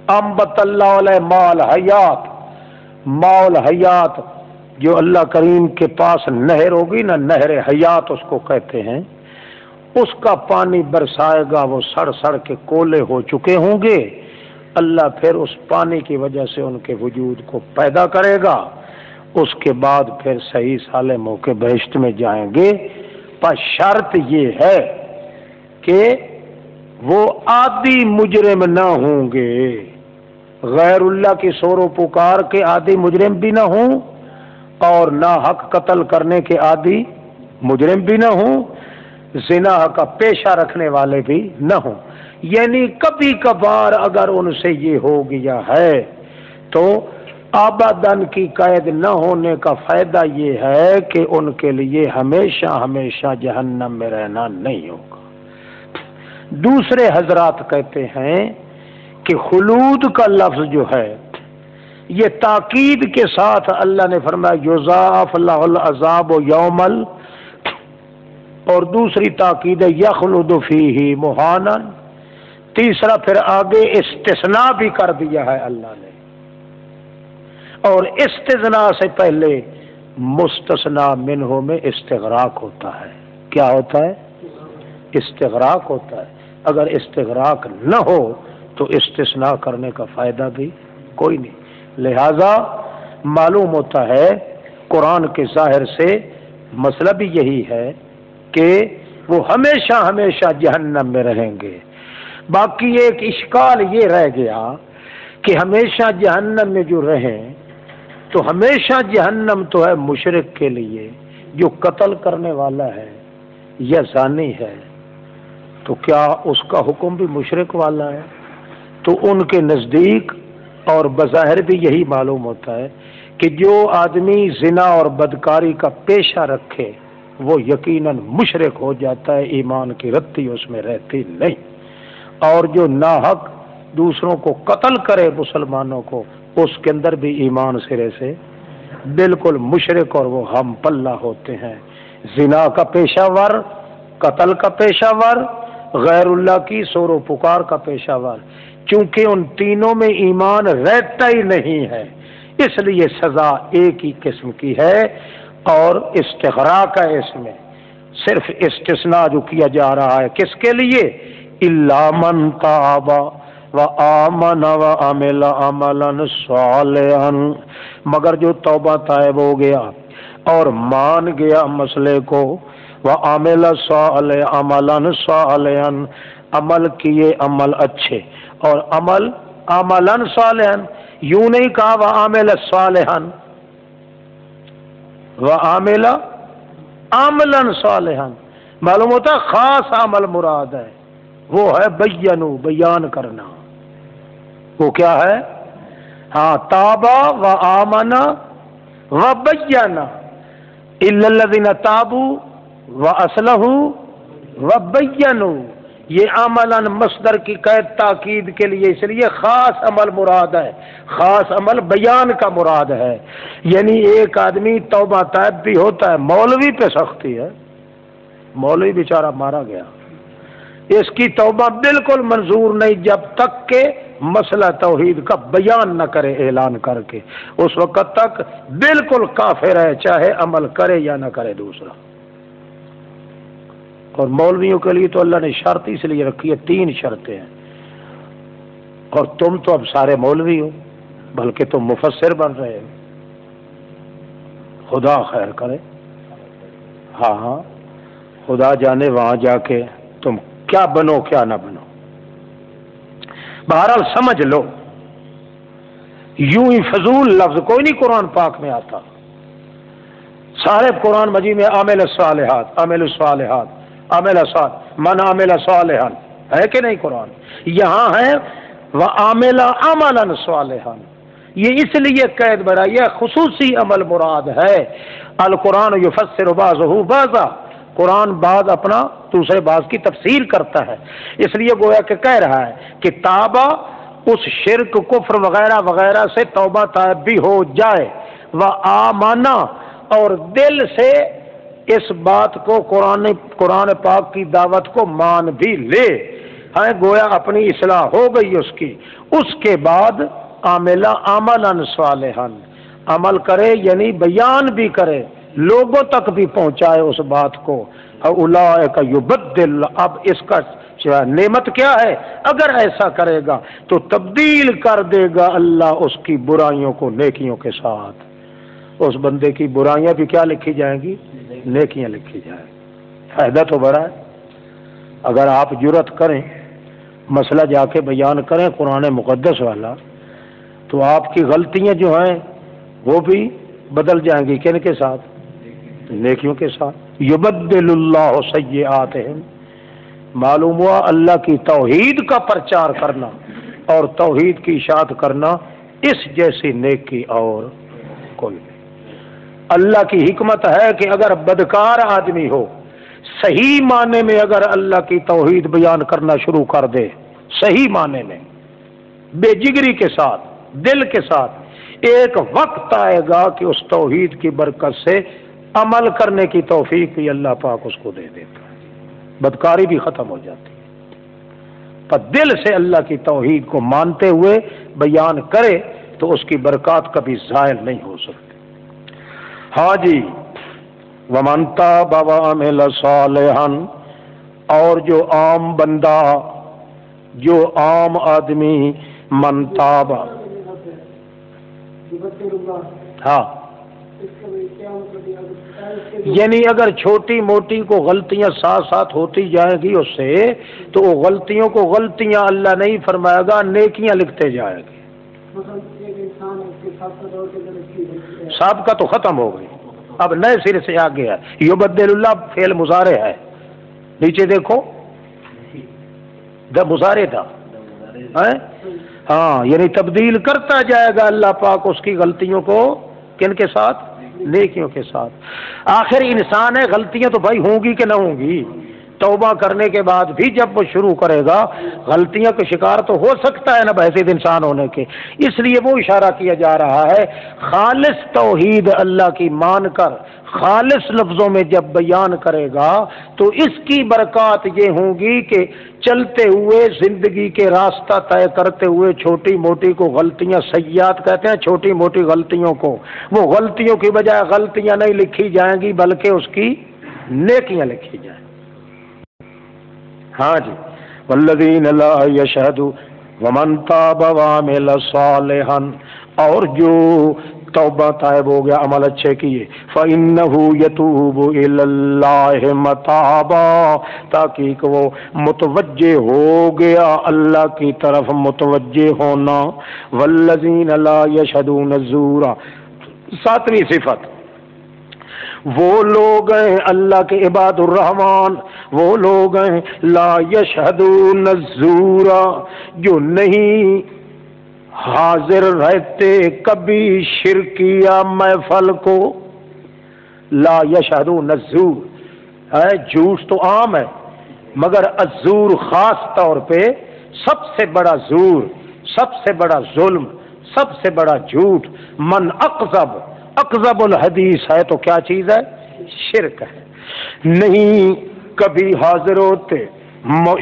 انبت اللہ علیہ مال حیات، مال حیات جو اللہ کریم کے پاس نہر ہوگی نا، نہر حیات اس کو کہتے ہیں، اس کا پانی برسائے گا، وہ سڑ سڑ کے کولے ہو چکے ہوں گے. اللہ پھر اس پانی کی وجہ سے ان کے وجود کو پیدا کرے گا، اس کے بعد پھر صحیح سالم ہو کے بہشت میں جائیں گے. پر شرط یہ ہے کہ وہ عادی مجرم نہ ہوں گے، غیر اللہ کی سور و پکار کے عادی مجرم بھی نہ ہوں، اور نہ حق قتل کرنے کے عادی مجرم بھی نہ ہوں، زنا کا پیشہ رکھنے والے بھی نہ ہوں. یعنی کبھی کبھار اگر ان سے یہ ہو گیا ہے تو آبادن کی قید نہ ہونے کا فائدہ یہ ہے کہ ان کے لیے ہمیشہ ہمیشہ جہنم میں رہنا نہیں ہوگا. دوسرے حضرات کہتے ہیں کہ خلود کا لفظ جو ہے یہ تاکید کے ساتھ اللہ نے فرمایا یضاعف لہ العذاب یوم ال، اور دوسری تاکید ہے یخلد فیہ مہانا. تیسرا پھر آگے استثناء بھی کر دیا ہے اللہ نے، اور استثناء سے پہلے مستثنی منہ میں استغراق ہوتا ہے. کیا ہوتا ہے؟ استغراق ہوتا ہے. اگر استغراق نہ ہو تو استثناء کرنے کا فائدہ بھی کوئی نہیں. لہذا معلوم ہوتا ہے قرآن کے ظاہر سے مسئلہ بھی یہی ہے کہ وہ ہمیشہ ہمیشہ جہنم میں رہیں گے. باقی ایک اشکال یہ رہ گیا کہ ہمیشہ جہنم میں جو رہیں تو ہمیشہ جہنم تو ہے مشرک کے لیے، جو قتل کرنے والا ہے یا زانی ہے تو کیا اس کا حکم بھی مشرک والا ہے؟ تو ان کے نزدیک اور بظاہر بھی یہی معلوم ہوتا ہے کہ جو آدمی زنا اور بدکاری کا پیشہ رکھے وہ یقیناً مشرک ہو جاتا ہے، ایمان کی رتی اس میں رہتی نہیں. اور جو ناحق دوسروں کو قتل کرے مسلمانوں کو، اس کے اندر بھی ایمان سرے سے بالکل مشرک اور وہ ہم پلہ ہوتے ہیں. زنا کا پیشہ ور، قتل کا پیشہ ور، غیر اللہ کی سور و پکار کا پیشہ ور، چونکہ ان تینوں میں ایمان رہتا ہی نہیں ہے اس لیے سزا ایک ہی قسم کی ہے. اور استغراق ہے اس میں، صرف استثناء جو کیا جا رہا ہے کس کے لیے؟ الا من تاب وآمن وعمل عملا صالحا، مگر جو توبہ طائب ہو گیا اور مان گیا مسئلے کو، وعمل صالحا عملا صالحا، عمل کیے عمل اچھے، اور عمل عملا صالحا یوں نہیں کہا وعمل صالحا، وعمل عملا صالحا، معلوم ہوتا ہے خاص عمل مراد ہے، وہ ہے بینو، بیان کرنا۔ وہ کیا ہے؟ ہاں، تابا و آمنا و بینا الا الذین تابوا و اصلحوا و بینوا، یہ عملاً مصدر کی قید تاکید کے لیے، اس لیے خاص عمل مراد ہے، خاص عمل بیان کا مراد ہے۔ یعنی ایک آدمی توبہ طائب بھی ہوتا ہے، مولوی پہ سختی ہے، مولوی بیچارہ مارا گیا، اس کی توبہ بالکل منظور نہیں جب تک کہ مسئلہ توحید کا بیان نہ کرے اعلان کر کے، اس وقت تک بالکل کافر ہے، چاہے عمل کرے یا نہ کرے دوسرا۔ اور مولویوں کے لیے تو اللہ نے شرط اس لیے رکھی ہے، 3 شرطیں ہیں، اور تم تو اب سارے مولوی ہو، بلکہ تم مفسر بن رہے ہو، خدا خیر کرے۔ ہاں ہاں، خدا جانے وہاں جا کے تم کیا بنو کیا نہ بنو۔ بہرحال سمجھ لو، یوں ہی فضول لفظ کوئی نہیں قرآن پاک میں آتا، سارے قرآن مجید میں عامل الصالحات، عامل الصالحات، عامل صالح، من عامل صالحا ہے کہ نہیں قرآن؟ یہاں ہے وعامل عملا صالحا، یہ اس لیے قید بڑھا، یہ خصوصی عمل مراد ہے۔ القرآن یفسر بعضہ بعضا، قرآن بعض اپنا دوسرے بعض کی تفسیر کرتا ہے، اس لیے گویا کہ کہہ رہا ہے کہ تابہ اس شرک کفر وغیرہ وغیرہ سے توبہ طائب بھی ہو جائے، وآمنا اور دل سے اس بات کو قرآن پاک کی دعوت کو مان بھی لے، ہے گویا اپنی اصلاح ہو گئی اس کی، اس کے بعد عاملہ عملا صالحا، عمل کرے یعنی بیان بھی کرے، لوگوں تک بھی پہنچائے اس بات کو۔ اولئک یبدل، اب اس کا نعمت کیا ہے؟ اگر ایسا کرے گا تو تبدیل کر دے گا اللہ اس کی برائیوں کو نیکیوں کے ساتھ، اس بندے کی برائیاں بھی کیا لکھی جائیں گی؟ نیکیاں لکھی جائیں گی۔ فائدہ تو بڑا ہے، اگر آپ جرت کریں مسئلہ جا کے بیان کریں قرآن مقدس والا، تو آپ کی غلطیاں جو ہیں وہ بھی بدل جائیں گی، کن کے ساتھ؟ نیکیوں کے ساتھ۔ یبدل اللہ سیئاتہم، معلوم ہوا اللہ کی توحید کا پرچار کرنا اور توحید کی اشاعت کرنا اس جیسی نیکی اور کوئی نہیں۔ اللہ کی حکمت ہے کہ اگر بدکار آدمی ہو، صحیح معنی میں اگر اللہ کی توحید بیان کرنا شروع کر دے، صحیح معنی میں بے جگری کے ساتھ، دل کے ساتھ، ایک وقت آئے گا کہ اس توحید کی برکت سے عمل کرنے کی توفیق بھی اللہ پاک اس کو دے دیتا ہے، بدکاری بھی ختم ہو جاتی ہے۔ پر دل سے اللہ کی توحید کو مانتے ہوئے بیان کرے تو اس کی برکات کبھی زائل نہیں ہو سکتی۔ ہاں جی، وَمَن تَابَ وَعَمِلَ صَالِحًا، اور جو عام بندہ، جو عام آدمی، من تاب، ہاں یعنی اگر چھوٹی موٹی کو غلطیاں ساتھ ساتھ ہوتی جائیں گی اس سے، تو وہ غلطیوں کو غلطیاں اللہ نہیں فرمائے گا، نیکیاں لکھتے جائے گی۔ سابقہ تو ختم ہو گئی، اب نئے سرے سے آ گیا۔ یبدل اللہ فعل مضارع ہے، نیچے دیکھو مضارع تھا، ہاں یعنی تبدیل کرتا جائے گا اللہ پاک اس کی غلطیوں کو، کن کے ساتھ؟ نیکیوں کے ساتھ۔ آخر انسان ہے، غلطیاں تو بھائی ہوں گی کہ نہ ہوں گی، توبہ کرنے کے بعد بھی جب وہ شروع کرے گا غلطیاں کا شکار تو ہو سکتا ہے نا بحیثیت انسان ہونے کے، اس لیے وہ اشارہ کیا جا رہا ہے خالص توحید اللہ کی مان کر خالص لفظوں میں جب بیان کرے گا تو اس کی برکات یہ ہوں گی کہ چلتے ہوئے زندگی کے راستہ طے کرتے ہوئے چھوٹی موٹی کو غلطیاں، سیئات کہتے ہیں چھوٹی موٹی غلطیوں کو، وہ غلطیوں کی بجائے غلطیاں نہیں لکھی جائیں گی بلکہ اس کی نیکیاں لکھی جائیں۔ ہاں جی، والذین لا یشہدوا ومن تاب وعمل صالحا، اور جو توبہ طائب ہو گیا، عمل اچھے کیے، فَإِنَّهُ يَتُوبُ إِلَى اللَّهِ مَتَابًا، تاکہ وہ متوجہ ہو گیا اللہ کی طرف متوجہ ہونا۔ وَالَّذِينَ لَا يَشْهَدُونَ الزُّورَ، 7ویں صفت، وہ لوگ ہیں اللہ کے عباد الرحمان، وہ لوگ ہیں لا یشہدون الزور، جو نہیں حاضر رہتے کبھی شرکیہ محفل کو۔ لا یشہدون الزور ہے، جھوٹ تو عام ہے مگر الزور خاص طور پہ سب سے بڑا زور، سب سے بڑا ظلم، سب سے بڑا جھوٹ۔ من اکذب الحدیث ہے تو کیا چیز ہے؟ شرک ہے۔ نہیں کبھی حاضر ہوتے،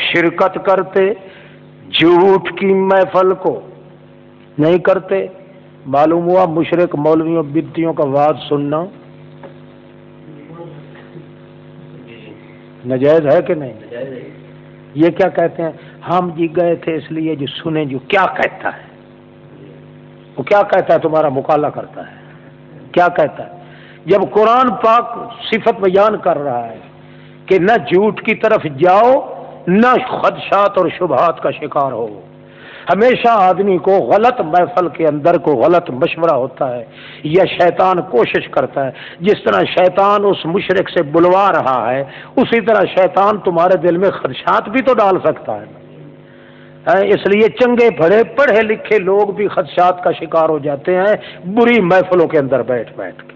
شرکت کرتے جھوٹ کی محفل کو، نہیں کرتے۔ معلوم ہوا مشرک مولویوں بدعتیوں کا وعظ سننا ناجائز ہے کہ نہیں؟ یہ کیا کہتے ہیں؟ ہم جی گئے تھے اس لیے جو سنیں جو کیا کہتا ہے، وہ کیا کہتا ہے، تمہارا مقالہ کرتا ہے، کیا کہتا ہے؟ جب قرآن پاک صفت بیان کر رہا ہے کہ نہ جھوٹ کی طرف جاؤ نہ خدشات اور شبہات کا شکار ہو۔ ہمیشہ آدمی کو غلط محفل کے اندر کو غلط مشورہ ہوتا ہے یا شیطان کوشش کرتا ہے، جس طرح شیطان اس مشرک سے بلوا رہا ہے اسی طرح شیطان تمہارے دل میں خدشات بھی تو ڈال سکتا ہے۔ اس لیے چنگے بھلے پڑھے لکھے لوگ بھی خدشات کا شکار ہو جاتے ہیں بری محفلوں کے اندر بیٹھ بیٹھ کے۔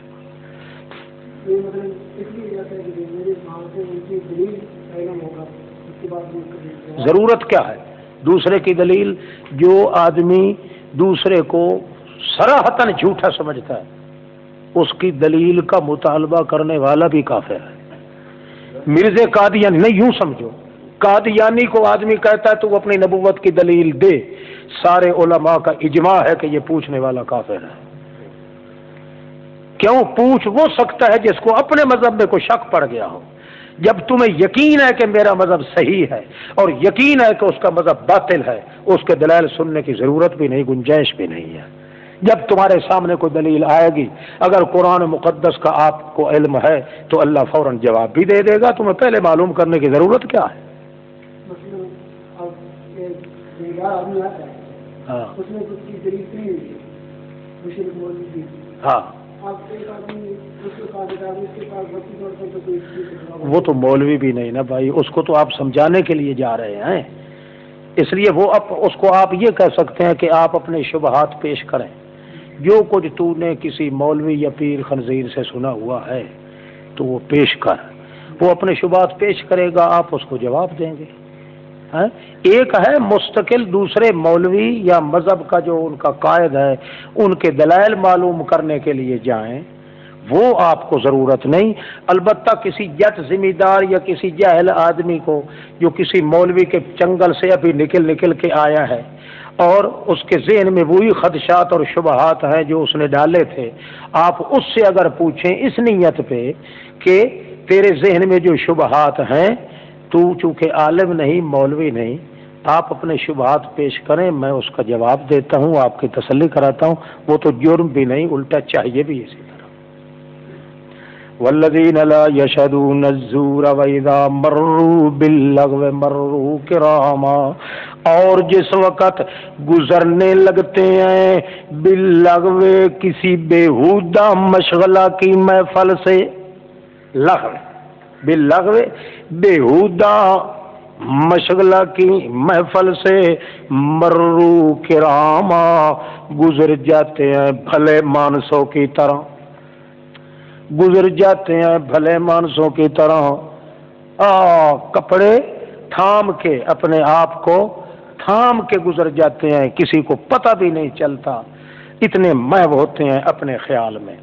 ضرورت کیا ہے دوسرے کی دلیل؟ جو آدمی دوسرے کو صراحتاً جھوٹا سمجھتا ہے اس کی دلیل کا مطالبہ کرنے والا بھی کافر ہے۔ مرزا قادیانی نہیں، یوں سمجھو قادیانی کو آدمی کہتا ہے تو وہ اپنی نبوت کی دلیل دے، سارے علماء کا اجماع ہے کہ یہ پوچھنے والا کافر ہے۔ کیوں؟ پوچھ وہ سکتا ہے جس کو اپنے مذہب میں کوئی شک پڑ گیا ہو۔ جب تمہیں یقین ہے کہ میرا مذہب صحیح ہے اور یقین ہے کہ اس کا مذہب باطل ہے، اس کے دلائل سننے کی ضرورت بھی نہیں، گنجائش بھی نہیں ہے۔ جب تمہارے سامنے کوئی دلیل آئے گی اگر قرآن مقدس کا آپ کو علم ہے تو اللہ فوراً جواب بھی دے دے گا، تمہیں پہلے معلوم کرنے کی ضرورت کیا ہے؟ ہاں ہاں وہ تو مولوی بھی نہیں نا بھائی، اس کو تو آپ سمجھانے کے لیے جا رہے ہیں، اس لیے وہ اس کو آپ یہ کہہ سکتے ہیں کہ آپ اپنے شبہات پیش کریں، جو کچھ تو نے کسی مولوی یا پیر خنزیر سے سنا ہوا ہے تو وہ پیش کر، وہ اپنے شبہات پیش کرے گا، آپ اس کو جواب دیں گے۔ ایک ہے مستقل دوسرے مولوی یا مذہب کا جو ان کا قائد ہے ان کے دلائل معلوم کرنے کے لیے جائیں، وہ آپ کو ضرورت نہیں۔ البتہ کسی جٹ ذمہ دار یا کسی جاہل آدمی کو جو کسی مولوی کے چنگل سے ابھی نکل کے آیا ہے اور اس کے ذہن میں وہی خدشات اور شبہات ہیں جو اس نے ڈالے تھے، آپ اس سے اگر پوچھیں اس نیت پہ کہ تیرے ذہن میں جو شبہات ہیں، تو چونکہ عالم نہیں مولوی نہیں، آپ اپنے شبہات پیش کریں، میں اس کا جواب دیتا ہوں، آپ کی تسلی کراتا ہوں، وہ تو جرم بھی نہیں الٹا چاہیے بھی اسی طرح۔ والذین لا یشہدون الزور واذا مروا باللغو مروا کراما، اور جس وقت گزرنے لگتے ہیں باللغو کسی بیہودہ مشغلہ کی محفل سے، لغو باللغو بیہودہ مشغلہ کی محفل سے، مروا کراما گزر جاتے ہیں بھلے مانسوں کی طرح، گزر جاتے ہیں بھلے مانسوں کی طرح، کپڑے تھام کے اپنے آپ کو تھام کے گزر جاتے ہیں، کسی کو پتہ بھی نہیں چلتا، اتنے محو ہوتے ہیں اپنے خیال میں۔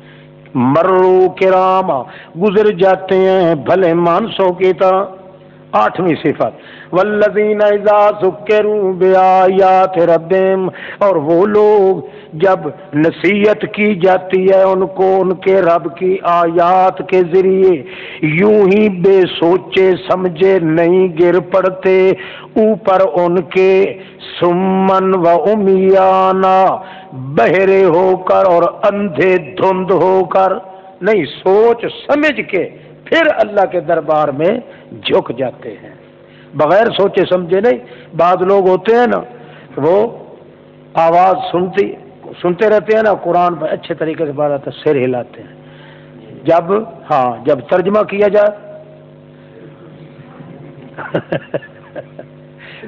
مروا کراما گزر جاتے ہیں بھلے مانسوں کی طرح۔ 8ویں صفت والذین اذا ذکروا بآیات ربہم، اور وہ لوگ جب نصیحت کی جاتی ہے ان کو ان کے رب کی آیات کے ذریعے، یوں ہی بے سوچے سمجھے نہیں گر پڑتے اوپر ان کے، سمن و امیانا بہرے ہو کر اور اندھے دھند ہو کر، نہیں سوچ سمجھ کے پھر اللہ کے دربار میں جھک جاتے ہیں، بغیر سوچے سمجھے نہیں۔ بعض لوگ ہوتے ہیں نا وہ آواز سنتے رہتے ہیں نا، قرآن پر اچھے طریقے سے بات آتا ہے، سر ہلاتے ہیں، جب ترجمہ کیا جائے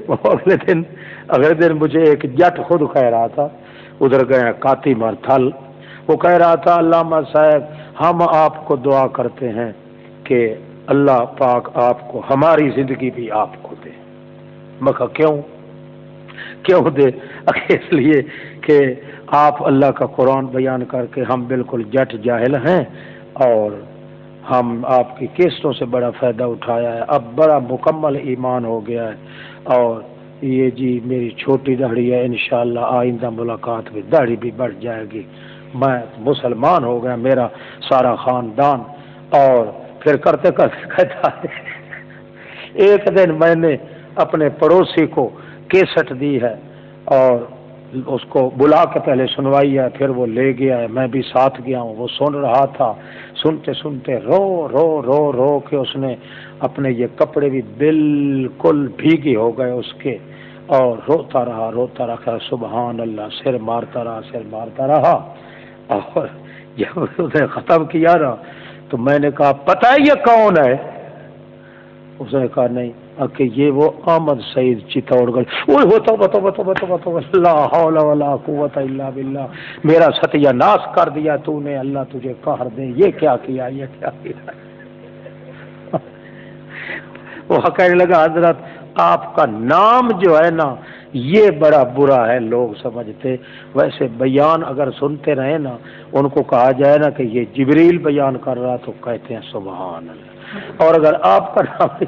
وہ اگلے دن مجھے ایک جٹ خود کہہ رہا تھا، ادھر گئے کاتی مرتھل، وہ کہہ رہا تھا علامہ صاحب ہم آپ کو دعا کرتے ہیں کہ اللہ پاک آپ کو ہماری زندگی بھی آپ کو دے۔ میں کہا کیوں دے؟ اس لیے کہ آپ اللہ کا قرآن بیان کر کے ہم بالکل جٹ جاہل ہیں اور ہم آپ کی کیسٹوں سے بڑا فائدہ اٹھایا ہے، اب بڑا مکمل ایمان ہو گیا ہے، اور یہ جی میری چھوٹی داڑھی ہے، انشاءاللہ آئندہ ملاقات میں داڑھی بھی بڑھ جائے گی، میں مسلمان ہو گیا میرا سارا خاندان۔ اور پھر کرتے کرتے کہتا ہے ایک دن میں نے اپنے پڑوسی کو کیسٹ دی ہے اور اس کو بلا کے پہلے سنوائی ہے، پھر وہ لے گیا ہے، میں بھی ساتھ گیا ہوں، وہ سن رہا تھا، سنتے سنتے رو رو رو رو کے اس نے اپنے یہ کپڑے بھی بالکل بھیگے ہو گئے اس کے، اور روتا رہا سبحان اللہ، سر مارتا رہا۔ اور جب اس نے ختم کیا نا تو میں نے کہا پتہ ہے یہ کون ہے؟ اس نے کہا نہیں، کہ یہ وہ احمد سعید چتوڑ گڑھ۔ لا حول ولا قوت الا باللہ، میرا ستیہ ناش کر دیا تو نے، اللہ تجھے قہر دے، یہ کیا کیا۔ وہ کہنے لگا حضرت آپ کا نام جو ہے نا یہ بڑا برا ہے، لوگ سمجھتے، ویسے بیان اگر سنتے رہے نا، ان کو کہا جائے نا کہ یہ جبریل بیان کر رہا تو کہتے ہیں سبحان اللہ، اور اگر آپ کا نام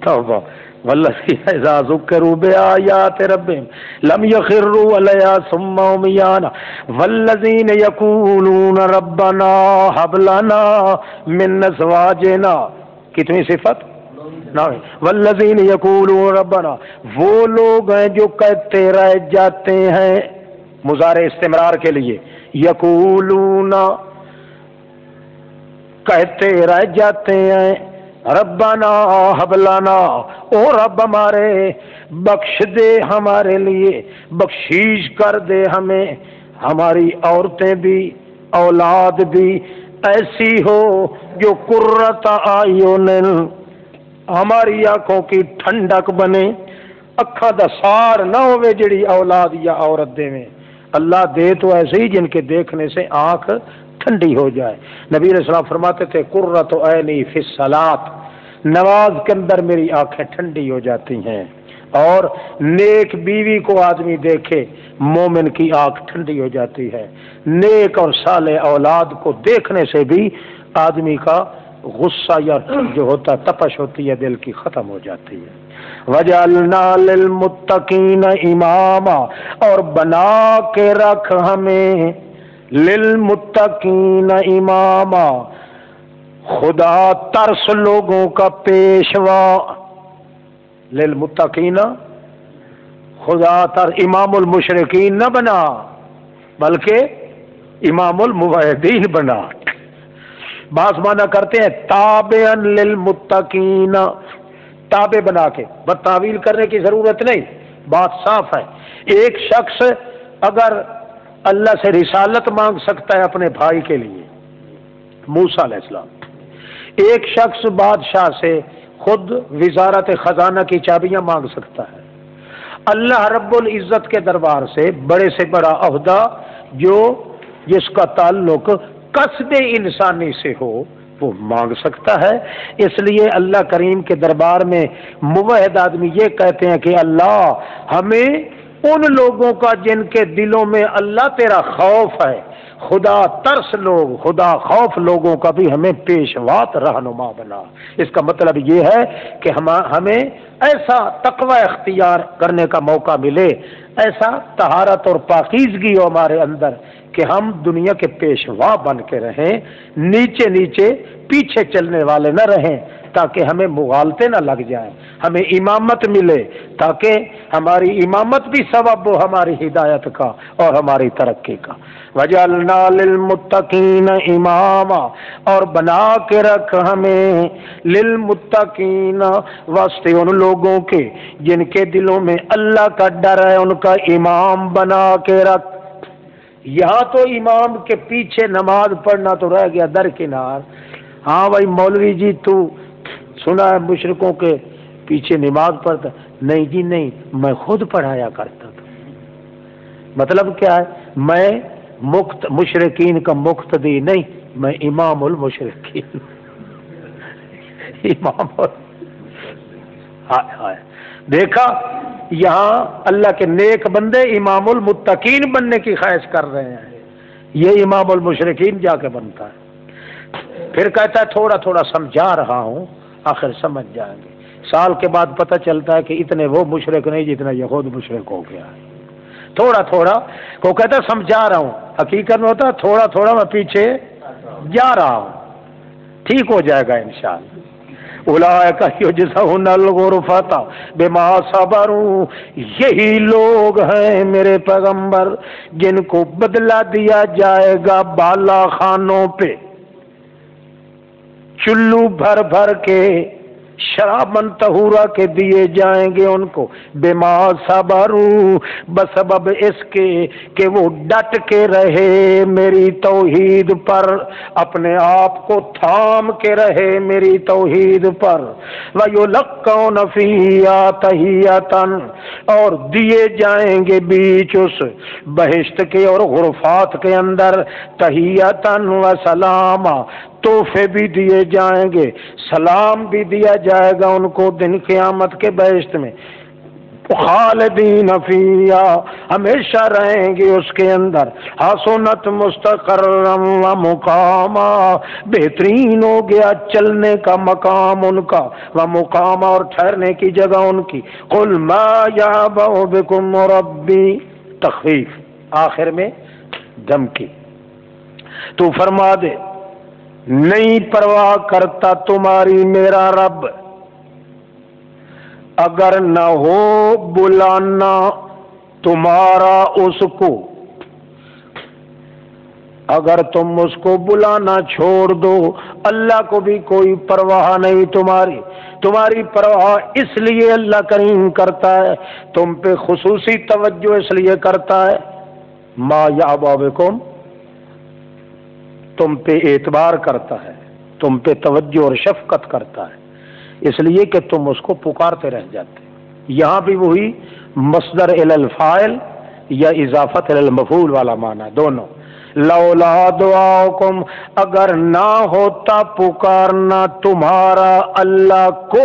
توبہ والذین اذا ذکروا بآیات ربهم لم یخروا علیہا صم عمیانا والذین یقولون ربنا هب لنا من ازواجنا، کتنی صفت؟ والذین یقولون ربنا، وہ لوگ ہیں جو کہتے رہ جاتے ہیں، مضارع استمرار کے لیے، یقولون کہتے رہ جاتے ہیں، ربنا حب لنا، او رب ہمارے بخش دے ہمارے لیے، بخشیش کر دے ہمیں، ہماری عورتیں بھی اولاد بھی ایسی ہو جو قرۃ اعین، ہماری آنکھوں کی ٹھنڈک بنے، اکھاں دا سار نہ ہوئے جڑی اولاد یا عورت دے میں، اللہ دے تو ایسے ہی جن کے دیکھنے سے آنکھ ٹھنڈی ہو جائے۔ نبی علیہ السلام فرماتے تھے قرۃ عینی فی الصلاۃ، نماز کے اندر میری آنکھیں ٹھنڈی ہو جاتی ہیں، اور نیک بیوی کو آدمی دیکھے مومن کی آنکھ ٹھنڈی ہو جاتی ہے، نیک اور صالح اولاد کو دیکھنے سے بھی آدمی کا غصہ یا جو ہوتا ہے تپش ہوتی ہے دل کی ختم ہو جاتی ہے۔ وَجَعَلْنَا لِلْمُتَّقِينَ إِمَامًا، اور بنا کے رکھ ہمیں للمتقین اماما، خدا ترس لوگوں کا پیشوا، للمتقین خدا ترس، امام المشرکین نہ بنا بلکہ امام الموحدین بنا۔ بعض معنی کرتے ہیں تابعا للمتقین، تابع بنا کے، بس تعویل کرنے کی ضرورت نہیں، بات صاف ہے۔ ایک شخص اگر اللہ سے رسالت مانگ سکتا ہے اپنے بھائی کے لیے، موسیٰ علیہ السلام، ایک شخص بادشاہ سے خود وزارت خزانہ کی چابیاں مانگ سکتا ہے، اللہ رب العزت کے دربار سے بڑے سے بڑا عہدہ جو جس کا تعلق قصد انسانی سے ہو وہ مانگ سکتا ہے۔ اس لیے اللہ کریم کے دربار میں موحد آدمی یہ کہتے ہیں کہ اللہ ہمیں ان لوگوں کا جن کے دلوں میں اللہ تیرا خوف ہے، خدا ترس لوگ، خدا خوف لوگوں کا بھی ہمیں پیشوات رہنما بنا۔ اس کا مطلب یہ ہے کہ ہمیں ایسا تقوی اختیار کرنے کا موقع ملے، ایسا طہارت اور پاکیزگی ہو ہمارے اندر کہ ہم دنیا کے پیشوا بن کے رہیں، نیچے نیچے پیچھے چلنے والے نہ رہیں، تاکہ ہمیں مغالطے نہ لگ جائیں، ہمیں امامت ملے تاکہ ہماری امامت بھی سبب ہو ہماری ہدایت کا اور ہماری ترقی کا۔ وَجَعَلْنَا لِلْمُتَّقِينَ إِمَامًا، اور بنا کے رکھ ہمیں للمتقین، واسطے ان لوگوں کے جن کے دلوں میں اللہ کا ڈر ہے، ان کا امام بنا کے رکھ۔ یہاں تو امام کے پیچھے نماز پڑھنا تو رہ گیا درکنار. ہاں بھائی مولوی جی تو سنا ہے مشرکوں کے پیچھے نماز پڑھتا. نہیں جی نہیں، میں خود پڑھایا کرتا تھا. مطلب کیا ہے؟ میں مشرکین کا مقتدی نہیں، میں امام المشرکین. امام دیکھا یہاں اللہ کے نیک بندے امام المتقین بننے کی خواہش کر رہے ہیں، یہ امام المشرکین جا کے بنتا ہے. پھر کہتا ہے تھوڑا تھوڑا سمجھا رہا ہوں، آخر سمجھ جائیں گے. سال کے بعد پتہ چلتا ہے کہ اتنے وہ مشرک نہیں جتنا یہ خود مشرک ہو گیا ہے. تھوڑا تھوڑا کو کہتا ہے سمجھا رہا ہوں، حقیقت میں ہوتا ہے تھوڑا تھوڑا میں پیچھے جا رہا ہوں. ٹھیک ہو جائے گا انشاءاللہ. اولئک یجزون الغرفۃ بما صبروا، یہی لوگ ہیں میرے پیغمبر جن کو بدلہ دیا جائے گا بالا خانوں پہ، چلو بھر بھر کے شرابن طہورا کے دیے جائیں گے ان کو، بما صبروا، بسبب اس کے کہ وہ ڈٹ کے رہے میری توحید پر، اپنے آپ کو تھام کے رہے میری توحید پر. وَيُلَقَّوْنَ فِيهَا تَحِيَّةً، اور دیے جائیں گے بیچ اس بہشت کے اور غرفات کے اندر تحیّةً وسلاما، تحفے بھی دیے جائیں گے، سلام بھی دیا جائے گا ان کو دن قیامت کے بہشت میں. خالدین فیہا، ہمیشہ رہیں گے اس کے اندر. حسنت مستقرا و مقاما، بہترین ہو گیا چلنے کا مقام ان کا، و مقاما، اور ٹھہرنے کی جگہ ان کی. قل ما یعبأ بکم ربی، تخفیف آخر میں دھمکی. تو فرما دے نہیں پرواہ کرتا تمہاری میرا رب، اگر نہ ہو بلانا تمہارا اس کو، اگر تم اس کو بلانا چھوڑ دو، اللہ کو بھی کوئی پرواہ نہیں تمہاری. تمہاری پرواہ اس لیے اللہ کریم کرتا ہے، تم پہ خصوصی توجہ اس لیے کرتا ہے. ما یعبأ بکم، تم پہ اعتبار کرتا ہے، تم پہ توجہ اور شفقت کرتا ہے، اس لیے کہ تم اس کو پکارتے رہ جاتے. یہاں بھی وہی مصدر الی الفاعل یا اضافت الی المفعول والا معنی دونوں. لولا دعاؤکم، اگر نہ ہوتا پکارنا تمہارا اللہ کو،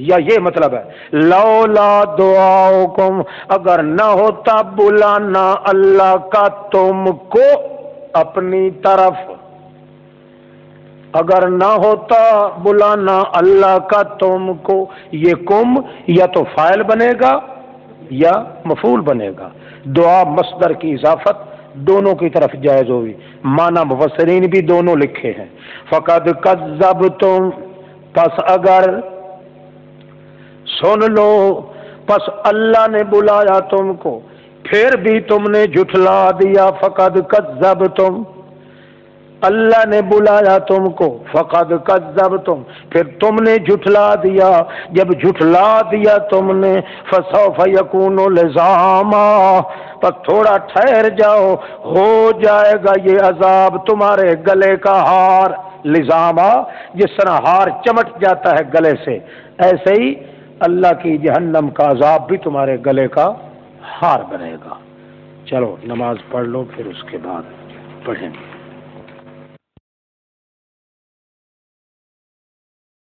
یا یہ مطلب ہے لولا دعاؤکم، اگر نہ ہوتا بلانا اللہ کا تم کو اپنی طرف، اگر نہ ہوتا بلانا اللہ کا تم کو، یہ کم یا تو فاعل بنے گا یا مفعول بنے گا. دعا مصدر کی اضافت دونوں کی طرف جائز ہوگی، معنی مفسرین بھی دونوں لکھے ہیں. فقد کذبتم، پس اگر سن لو، پس اللہ نے بلایا تم کو پھر بھی تم نے جھٹلا دیا. فقد کذبتم، اللہ نے بلایا تم کو، فقد کذبتم، پھر تم نے جھٹلا دیا. جب جھٹلا دیا تم نے، فسوف یکون لزاما، پس تھوڑا ٹھہر جاؤ، ہو جائے گا یہ عذاب تمہارے گلے کا ہار. لزاما، جس طرح ہار چمٹ جاتا ہے گلے سے، ایسے ہی اللہ کی جہنم کا عذاب بھی تمہارے گلے کا ہار بنے گا. چلو نماز پڑھ لو، پھر اس کے بعد پڑھیں گے.